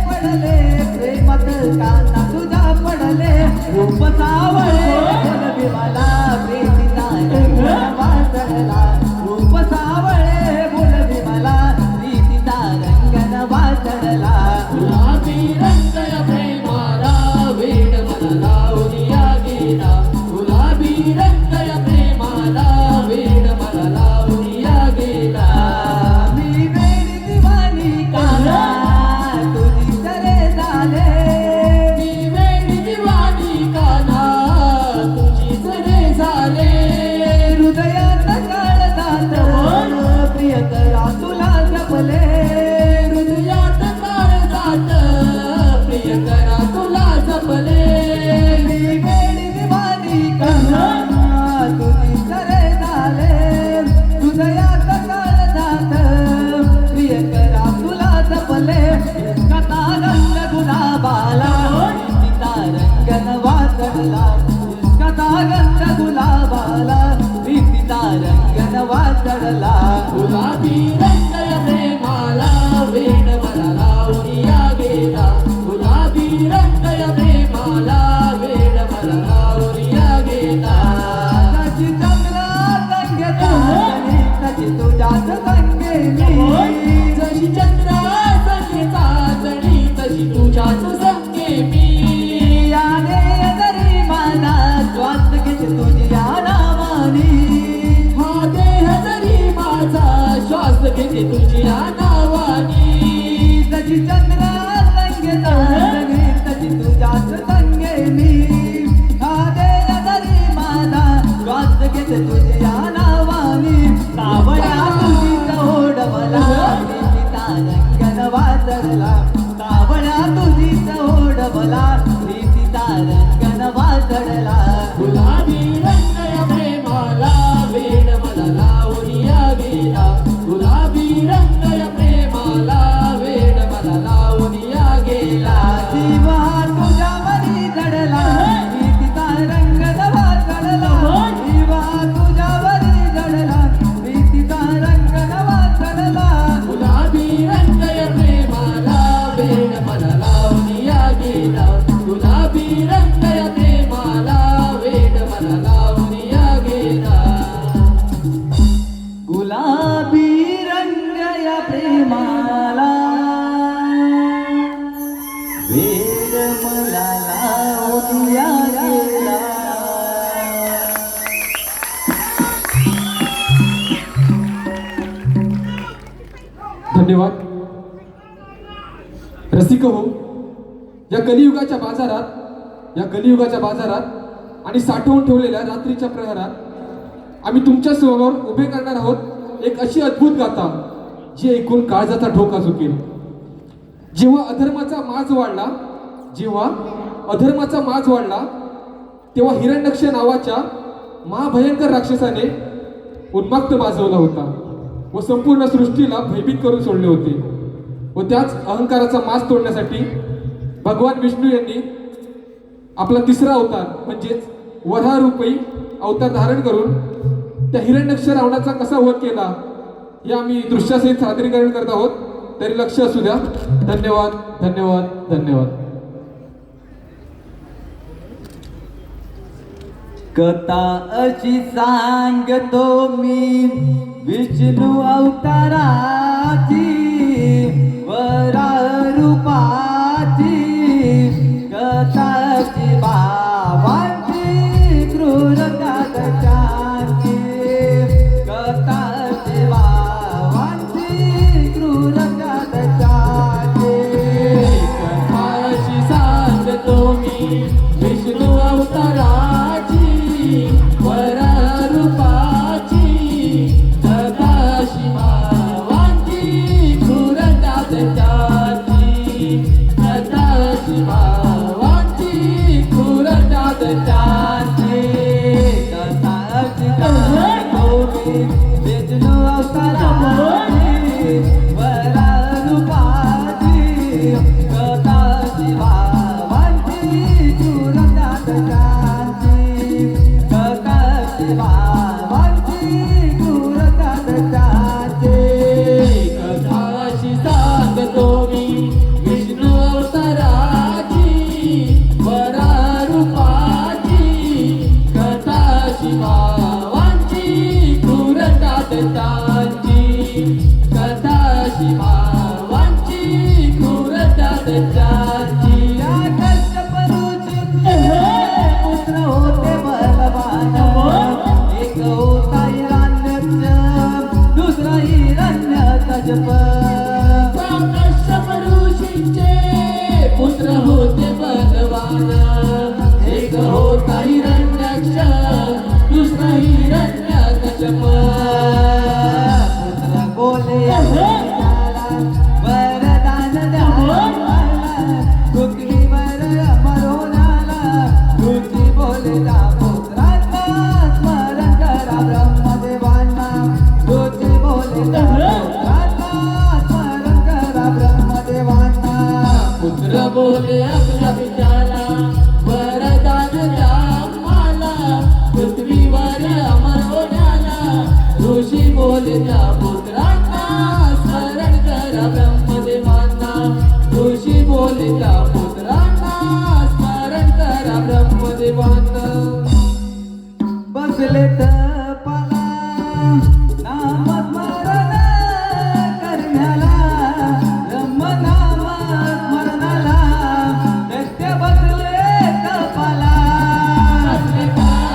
पडले प्रेमात कांदा तुझ्या पडले रूप सावळे बोलवी मला प्रीतीचा रंग नवा चढला रूप सावळे बोलवी मला प्रीतीचा रंग नवा चढला गुलाबी रंग या प्रेमाला वेड मला लावून या गेला गुलाबी रंग या प्रेमाला वेड मला लावून या गेला मी वेडी दिवानी काना तुझी सरे झाले मी वेडी दिवानी काना तुझी सरे झाले हृदयात काळजात प्रिय करा तुला जपले हृदयात काळजात प्रिय करा तुला जपले मी वेडी दिवानी काना तुझी सरे झाले हृदयात काळजात प्रिय करा तुला जपले कथा रंग गुलाबाला प्रीतीचा रंग नवा चढला कथा रंग गुलाबाला प्रीतीचा रंग नवा चढला गुलाबी रंग या प्रेमाला वेड मला लावून या गेला गुलाबी रंग या प्रेमाला वेड मला लावून या गेला तशी चंद्रा संगेता तशी तुझ्याच संगे मी जशी चंद्रा संगेता जणी तशी तुझ्याच संगे मी याने जरी माझा श्वास घेते तुझ्या नावानी हा देह जरी माझा श्वास घेते तुझ्या नावानी तशी चंद्रा संगेता जणी तशी तुझ्याच संगे मी हा देह जरी माझा श्वास घेते तुझ्या नावानी सावळ्या तुझीच ओढवला प्रीतीचा रंग नवा चढला सावळ्या तुझीच ओढवला प्रीतीचा रंग नवा चढला गुलाबी रंग या प्रेमाला वेड मला लावून या गेला गुलाबी रंग या प्रेमाला वेड मला लावून या गेला जीवा तुझ्यावरी जडला प्रीतीचा रंग नवा चढला जीवा तुझ्यावरी जडला प्रीतीचा रंग नवा चढला गुलाबी रंग या प्रेमाला वेड मला लावून या गेला गुलाबी रंग या प्रेमाला वेड मला लावून या गेला गुलाबी रंग या प्रेमाला वेड मला लावून या गेला धन्यवाद रसिक हो या कलियुगाच्या बाजारात आणि साठवून ठेवलेल्या रात्रीच्या प्रहरात आम्ही तुमच्या समोर उभे करणार आहोत एक अशी अद्भुत गाथा जी ऐकून काळजाचा ठोका झुकेल. जेव्हा अधर्माचा माज वाढला तेव्हा हिरण्यक्ष नावाच्या महाभयंकर राक्षसाने उन्माक्त माजवला होता व संपूर्ण सृष्टीला भयभीत करून सोडले होते. व त्याच अहंकाराचा माज तोडण्यासाठी भगवान विष्णू यांनी आपला तिसरा अवतार म्हणजेच वराहरूपी अवतार धारण करून त्या हिरण्यक्ष रावणाचा कसा वध केला हे आम्ही दृश्यासहित सादरीकरण करत आहोत. तरी लक्ष असू द्या. धन्यवाद धन्यवाद धन्यवाद. कथा अशी सांगतो मी विष्णू अवताराची वरारूपाची कथाची बाबांची क्रूरता दशाची कथाची बाबांची क्रूरता दशाची कथाशी सांगतो मी विष्णू अवताराची वरारूपाची कथाशी भावांची क्रूरता दशाची कथाशी भावांची क्रूरता दशाची कथाची सांगतो मी विष्णू अवताराची वरारूपाची कथाची भावांची क्रूरता दशाची कथाची भावांची क्रूरता दशाची कथाशी सांगतो मी विष्णू अवताराची वरारूपाची कथाशी भावांची क्रूरता दशाची कथाशी भावांची क्रूरता दशाची या कश्यप ऋषींचे पुत्र होते बलवान एक होता हिरण्यक्ष दुसरा हिरण्यकश्यप कश्यप ऋषींचे पुत्र होते बलवान एक होता हिरण्यक्ष दुसरा हिरण्यकश्यप पुत्र बोले त्याला वरदान द्याला पृथ्वीवर अमरून आला ऋषी बोले त्या पुत्रांना स्मरण करा ब्रह्मदेवांना ऋषी बोले त्या पुत्रांना स्मरण करा ब्रह्मदेवांना पुत्र बोले आपल्या पित्याला वरदान द्या मला पृथ्वीवर अमर होण्याला ऋषी बोले त्या पुत्रांना स्मरण करा ब्रह्मदेवांना ऋषी बोले त्या पुत्रांना स्मरण करा ब्रह्मदेवांना बसले तपाला नामस्मरण करण्याला ब्रह्मनाम स्मरणाला दैत्य बसले तपाला बसले तपाला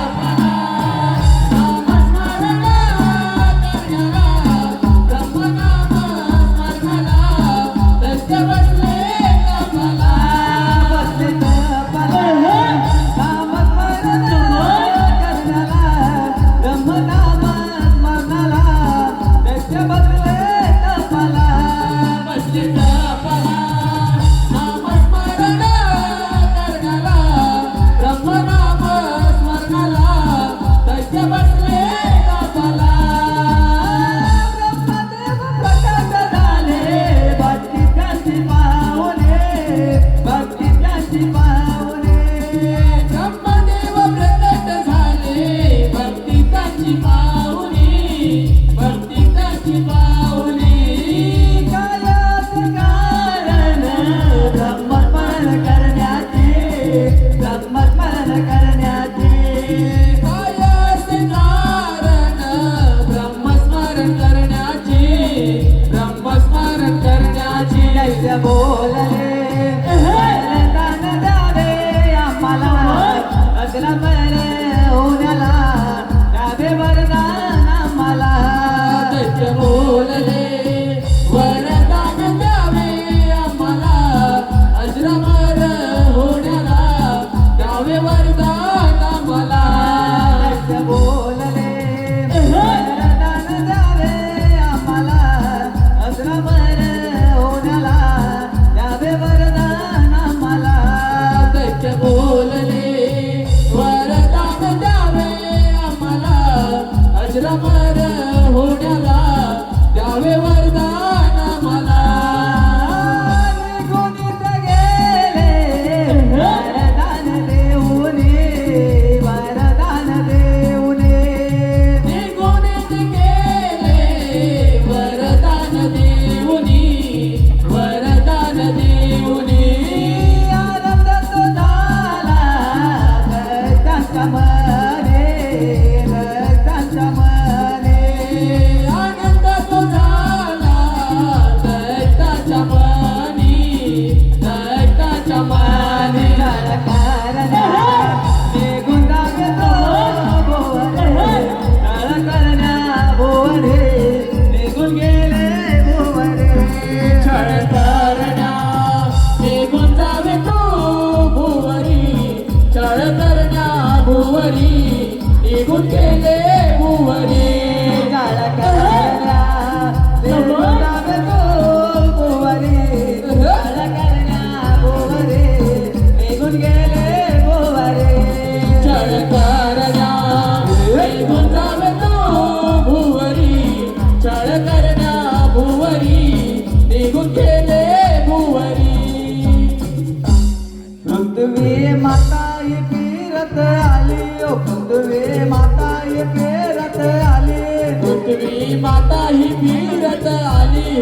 नामस्मरण करण्याला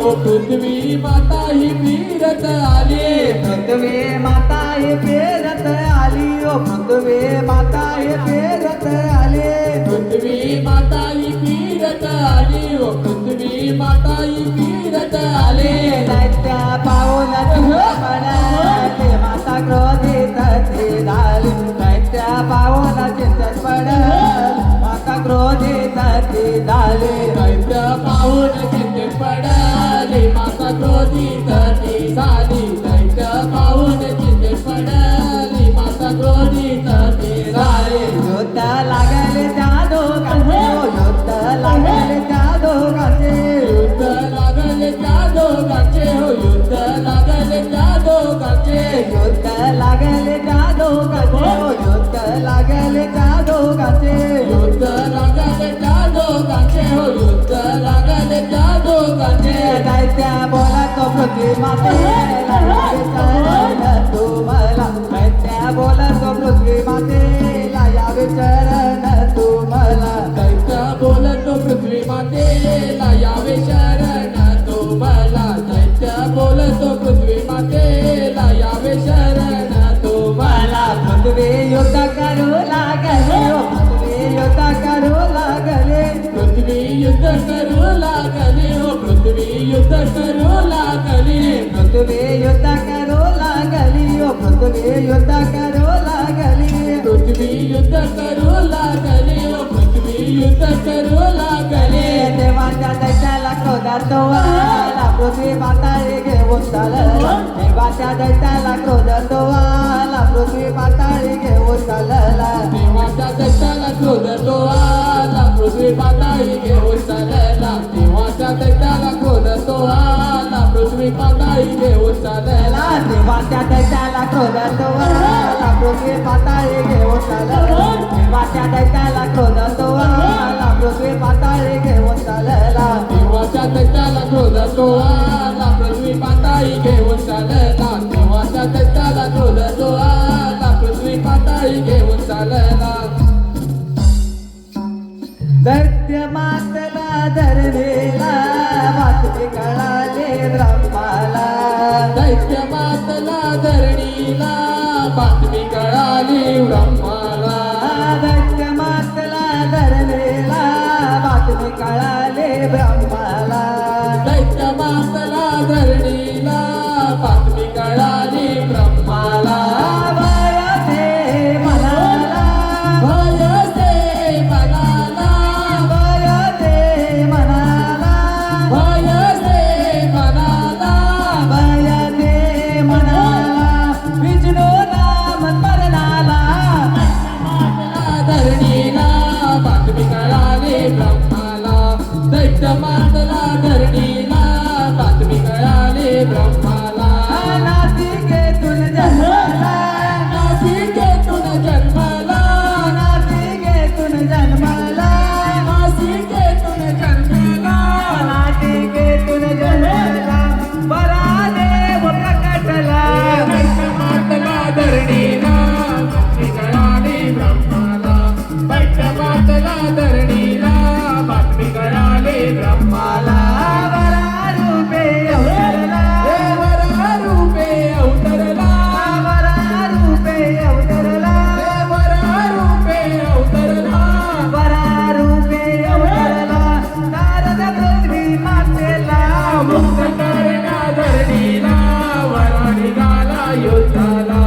ओ पृथ्वी माता ही फिरत आली पृथ्वी माता ही फिरत आली ओ पृथ्वी माता ही फिरत आली पृथ्वी माता ही फिरत आली ओ पृथ्वी माता ही फिरत आली दैत्य पाहून चिंतन माता क्रोधित ती झाली दैत्य पाहून चिंतन माता क्रोधित ती झाली दैत्य पाहून चिंते पडली माता क्रोधित ती झाली दैत्य पाहून चिंते पडली माता क्रोधित ती झाली युद्ध लागले त्या दोघांचे युद्ध लागले त्या दोघांचे युद्ध लागले त्या दोघांचे हो युद्ध लागले त्या दोघांचे युद्ध लागले त्या दोघांचे युद्ध लागले त्या दोघांचे युद्ध लागले त्या दोघांचे हो युद्ध लागले त्या दोघांचे दैत्य बोलतो पृथ्वी मातेला विचारण तुम्हाला दैत्य बोलतो पृथ्वी मातेला या विचारण तुम्हाला दैत्य बोलतो पृथ्वी मातेला यावे शरण तुम्हाला दैत्य बोलतो पृथ्वी मातेला यावे शरण तुम्हाला पृथ्वी युद्ध करू लागले ओ पृथ्वी युद्ध करू लागले पृथ्वी युद्ध करू लागली हो पृथ्वी युद्ध करू लागली पृथ्वी युद्ध करू लागली ओ पृथ्वी युद्ध करू लागली पृथ्वी युद्ध करू लागली हो पृथ्वी युद्ध करू लागली देवाच्या दैत्याला क्रोधातो आला पृथ्वी पाताळी घेऊन चालला देवाच्या दैत्याला क्रोधातो आला पृथ्वी पाताळी घेऊन चालला देवाच्या दैत्याला क्रोधतो आला पृथ्वी पाताळी घेऊन चालला देवाच्या दैत्याला क्रोधतो आला पृथ्वी पाताळी घेऊन चालला देवाच्या दैत्याला क्रोधातो आला पृथ्वी पाताळी घेऊन चालला देवाच्या दैत्याला क्रोधातो आला पृथ्वी पाताळी घेऊन चालला देवाच्या दैत्याला क्रोधतो आला पृथ्वी पाताळी घेऊन चालला देवाच्या दैत्याला क्रोधतो आला पृथ्वी पाताळी घेऊन चालला दैत्य मातला धरणीला बातमी कळाले ब्रह्माला दैत्य मातला धरणीला बातमी कळाली ब्रह्माला दैत्य मातला धरणीला बातमी कळाले ब्रह्माला दैत्य मातला धरणीला बातमी कळाली ब्रह्माला वयसे मनाला भयसे मनाला वयसे मनाला भयसे मनाला वयसे मनाला विष्णू नाम स्मरणाला धरणीला बातमी कळाली ब्रह्माला दैत्य मातला धरणीला बातमी कळाली ब्रह्माला नासिकेतून जन्माला नासिकेतून जन्माला नासिकेतून जन्माला नासिकेतून जन्माला नासिकेतून जन्माला परादेव प्रकटला दैत्य मातला धरणीला बातमी कळाली ब्रह्माला दैत्य मातला धरणीला बातमी कळाली ब्रह्माला वरारूपे अवतरला देवरा रूपे अवतरला वरारूपे अवतरला देवरा रूपे अवतरला वरारूपे अवतरला नारद पृथ्वी मातेला मुक्त करण्या धरणीला वरा निघाला युद्धाला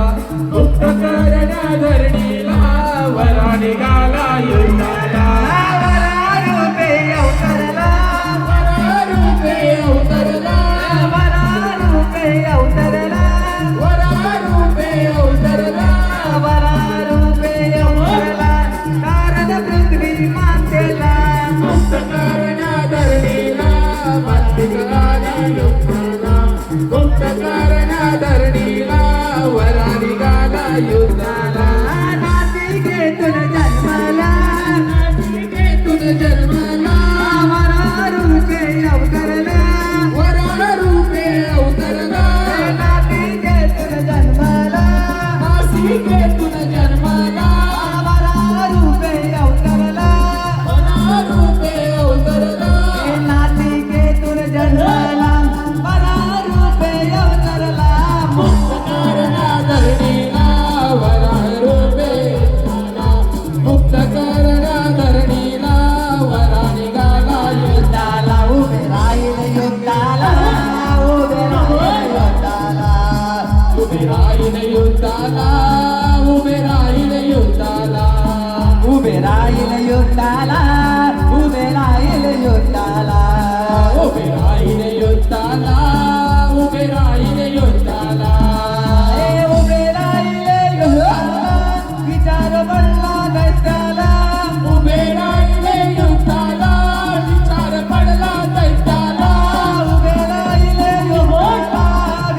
मुक्त करण्या धरणीला वरा निघाला युद्धाला वरारूपे अवतरला वरा रूपे अवतरला वरारूपे अवतरला वरा रूपे अवतरला वरारूपे अवतरला नारद पृथ्वी मातेला मुक्त करण्या धरणीला बातमी कळाली युद्धाला उभे राहील युद्धाला उभे राहील युद्धाला उभे राहील युद्धाला उभे राहील युद्धाला विचार पडला दैत्याला उभे राहील युद्धाला विचार पडला दैत्याला उभे राहील युद्धाला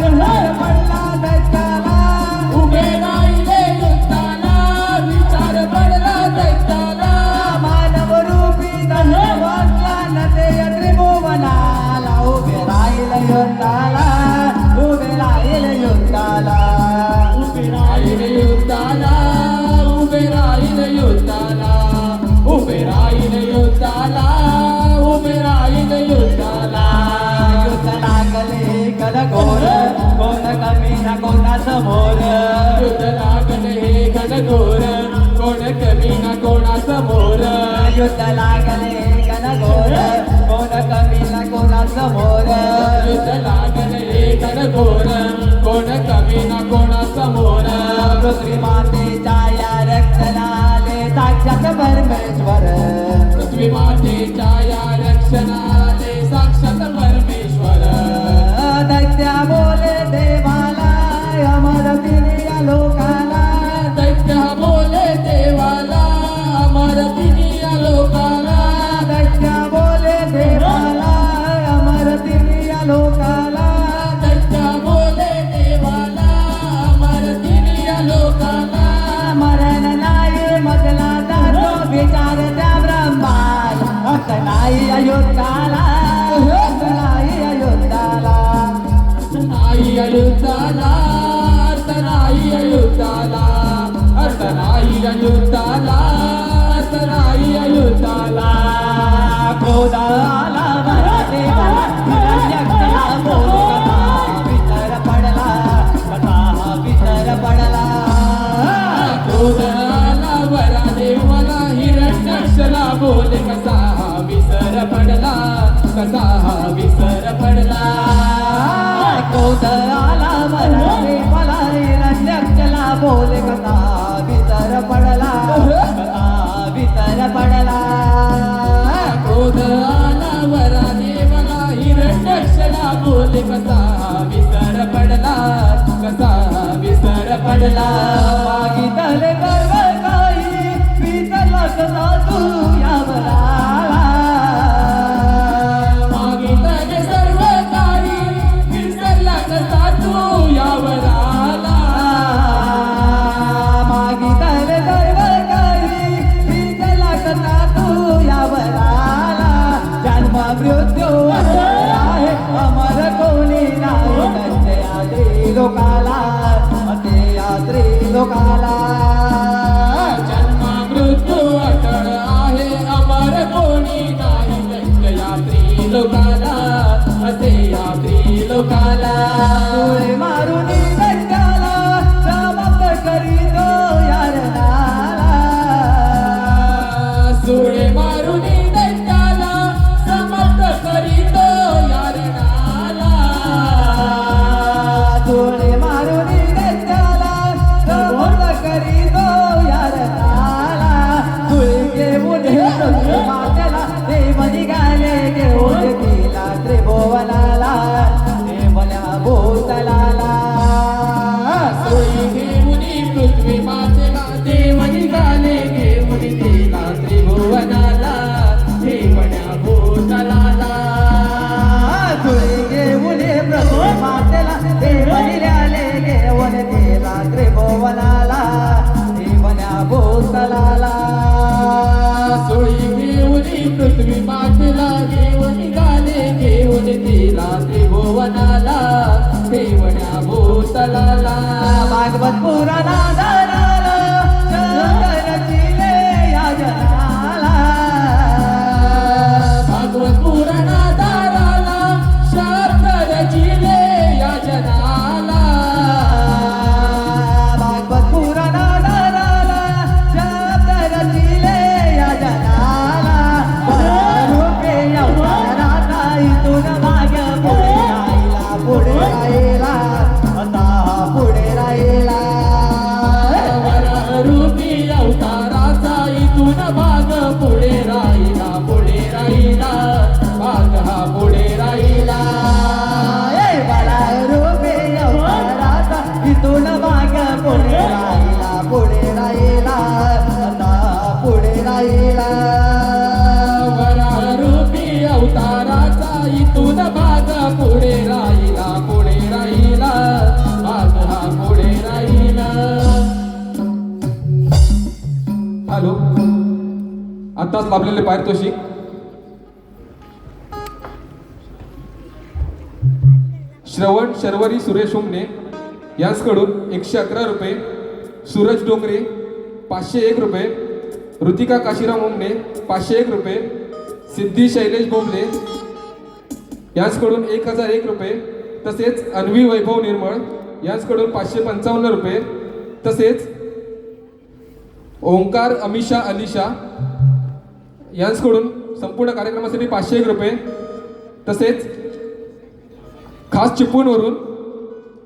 विचार पडला दैत्याला उभे राहील युद्धाला विचार पडला दैत्याला मानव रूपी वाचला न ते त्रिभुवनाला उभे राहील युद्धाला उभे राहील युद्धाला उभे राहील युद्धाला उभे राहील युद्धाला उभे राहील युद्धाला उभे राहील युद्धाला युद्ध लागले कनघोर कोण कमी ना कोणा समोर युद्ध लागले हे घनघोर कोण कमी ना कोणा समोर युद्ध लागले कनघोर कोण कमी ना कोणा समोर युद्ध लागले हे घनघोर कोण कमी ना कोणा समोर पृथ्वी मातेच्या या रक्षणाले साक्षात परमेश्वर पृथ्वी मातेच्या या रक्षणाले साक्षात परमेश्वर दैत्या बोले देवाला अमर तिने या लोकाला दैत्य बोले देवाला अमर तिनी या लोकाला दैत्या बोले देवाला अमर तिने या लोकाला दैत्य बोले देवाला अमर तिनी या लोकाला मरण नाही मधला जातो विचार त्या ब्रह्माला हक्क नाही अयोध्याला हक्क नाही अयोध्याला नाही अयुद्धाला अर्थ नाही अयुद्धाला अर्थ नाही अयुद्धाला अर्थ नाही अयुद्धाला क्रोध आला मला देवाला हिरण्यकला बोलू कथा विसर पडला कथा विसर पडला क्रोध आला वरा देवाला हिरण्यक्षला बोले कसा हा विसर पडला कसा हा विसर पडला क्रोध आला मला देवाला हिरण्यकला बोले कथा विसर पडला कथा विसर पडला क्रोध आला वरा देवाला हिरण्यक्षला बोले कसा विसर पडला कसा विसर पडला मागितले गर्व काही विसरला कसा तू यावराला मागितले सर्व काही विसरला कसा तू यावर आला मागितले गर्व काही विसरला कसा तू यावराला जन्म मृत्यू आहे अमर कोणी नाही तसे यात्री लोकाला ते यात्री लोकाला जन्म मृत्यू अटळ आहे अमर कोणी नाही दैत्य यात्री लोकाला असे यात्री लोकाला डोळे मारून दैत्याला समाप्त करीतो यारनाला सुळे मारून दैत्याला समाप्त करीतो यारणाला डोळे मारून दैत्याला समाप्त करीतो यारनाला तुळे घेऊन हे पृथ्वी मातेला देव निघाले घेऊन तिला त्रिभुवनाला देवल्या भूतलाला राहिला बाळा रूपी अवताराचा इथून माग पुढे राहिला आता पुढे राहिला वरा रूपी अवताराचा इथून भाग पुढे राहिला आज हा पुढे राहिला. हॅलो, आताच लाभलेले पारितोषिक श्रवण शर्वरी सुरेश हुमणे यांच्याकडून 111 रुपये, सूरज डोंगरे 501 रुपये, ऋतिका काशीराम हुमणे 501 रुपये, सिद्धी शैलेश बोंबले यांच्याकडून 1001 रुपये, तसेच अन्वी वैभव निर्मळ यांच्याकडून 555 रुपये, तसेच ओंकार अमिषा अलिशा यांच्याकडून संपूर्ण कार्यक्रमासाठी 501 रुपये, तसेच खास चिपळूणवरून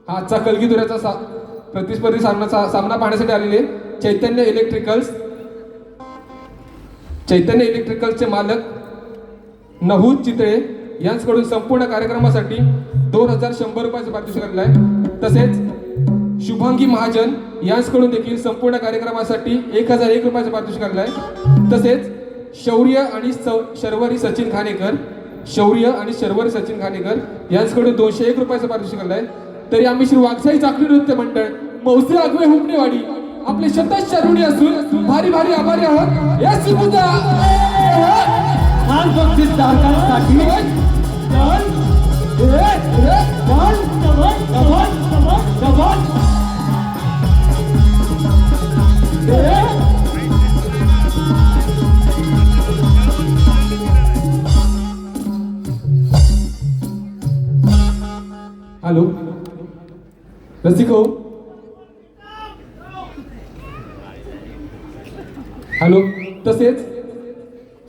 आजचा कलगीधुऱ्याचा प्रतिस्पर्धी सामना पाहण्यासाठी आलेले चैतन्य इलेक्ट्रिकल्सचे मालक नहूद चितळे यांच्याकडून संपूर्ण कार्यक्रमासाठी 2100 रुपयाचं पारितोषिक आलेलं आहे. तसेच शुभांगी महाजन यांच्याकडून देखील संपूर्ण कार्यक्रमासाठी 1001 रुपयाचं पारितोषिक आलेलं आहे. तसेच शौर्य आणि शर्वरी सचिन खानेकर यांच्याकडून 201 रुपयाचं पारितोषिक आलेलं आहे. तरी आम्ही श्री वाघसाई चाकरी नृत्य मंडळ मौजे आगवे हुमणेवाडी आपले शतश ऋणी असून भारी भारी आभारी आहोत. यस मुद्दा छान बक्षीस धारकांसाठी हॅलो रसिको, हॅलो. तसेच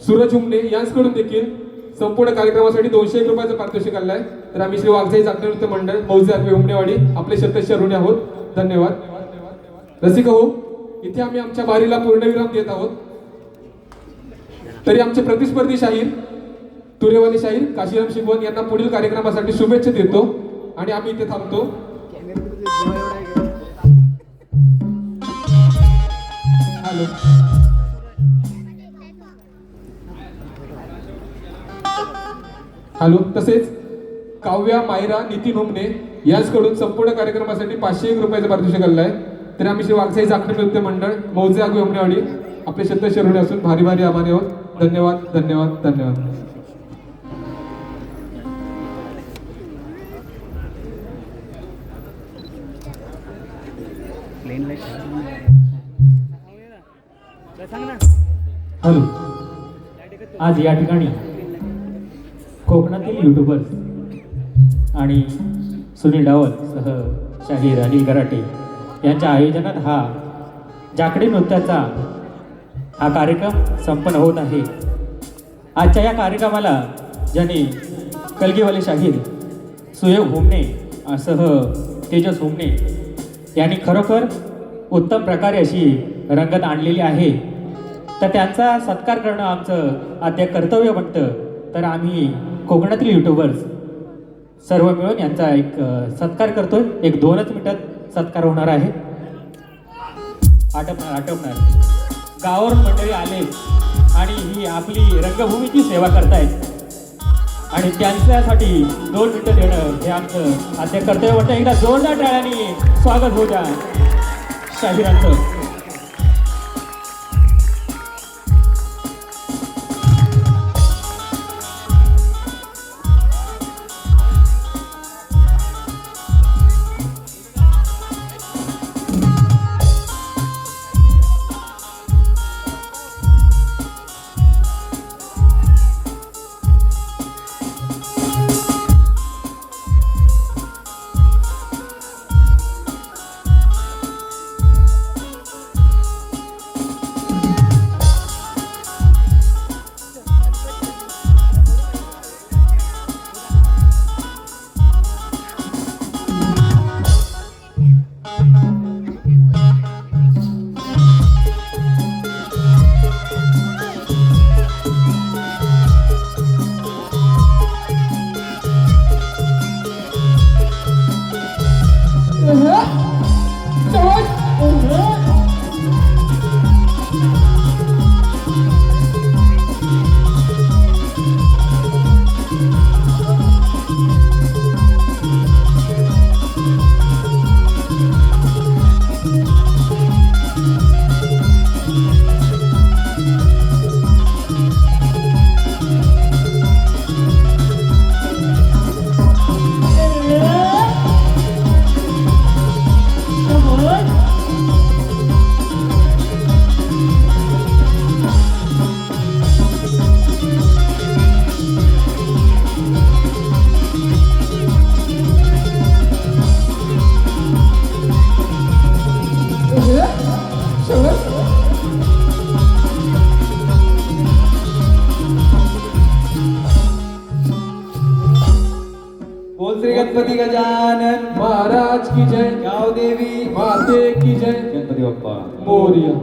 सूरज हुमणे यांच्याकडून देखील संपूर्ण कार्यक्रमासाठी 201 रुपयाचं पारितोषिक आलं आहे. तर आम्ही श्री वाघसाई चाकरी नृत्य मंडळ मौजे आगवे हुमणेवाडी आपले शतश ऋणी आहोत. धन्यवाद. रसिक हो, इथे आम्ही आमच्या बारीला पूर्णविराम देत आहोत. तरी आमचे प्रतिस्पर्धी शाहीर तुरेवाले शाहीर काशीराम शिगवण यांना पुढील कार्यक्रमासाठी शुभेच्छा देतो आणि आम्ही इथे थांबतो. हॅलो. हॅलो. तसेच काव्या मायरा नितीन हुमणे यांच्याकडून संपूर्ण कार्यक्रमासाठी 501 रुपयाचं पारितोषिक आलेलं आहे. तर आम्ही श्री वाघसाई चाकरी नृत्य मंडळ मौजे आगवे हुमणेवाडी आपले शतश ऋणी असून भारी भारी आभारी आहोत. धन्यवाद धन्यवाद धन्यवाद. हॅलो. आज या ठिकाणी कोकणातील यूट्यूबर्स आणि सुनील डावल सह शाहीर अनिल गराटे यांच्या आयोजनात हा जाकडी नृत्याचा हा कार्यक्रम संपन्न होत आहे. आजच्या या कार्यक्रमाला ज्यांनी कलगीवाले शाहीर सुयोग हुमणे सह तेजस हुमणे यांनी खरोखर उत्तम प्रकारे अशी रंगत आणलेली आहे, तर त्यांचा सत्कार करणं आमचं आद्य कर्तव्य बनतं. तर आम्ही कोकणातील यूट्यूबर्स सर्व मिळून यांचा एक सत्कार करतोय. एक 2च मिनिटात सत्कार होणार आहे. आटपणार गावावरून मंडळी आले आणि ही आपली रंगभूमीची सेवा करतायत आणि त्यांच्यासाठी 2 मिनिटं देणं हे आमचं आद्य कर्तव्य बनतं. एकदा जोरदार टाळ्यांनी स्वागत होऊ द्या शाहिरांचं. बोल श्री गणपती गजानन महाराज की जय, गाव देवी माते की जय, गणपती बाप्पा मोरया.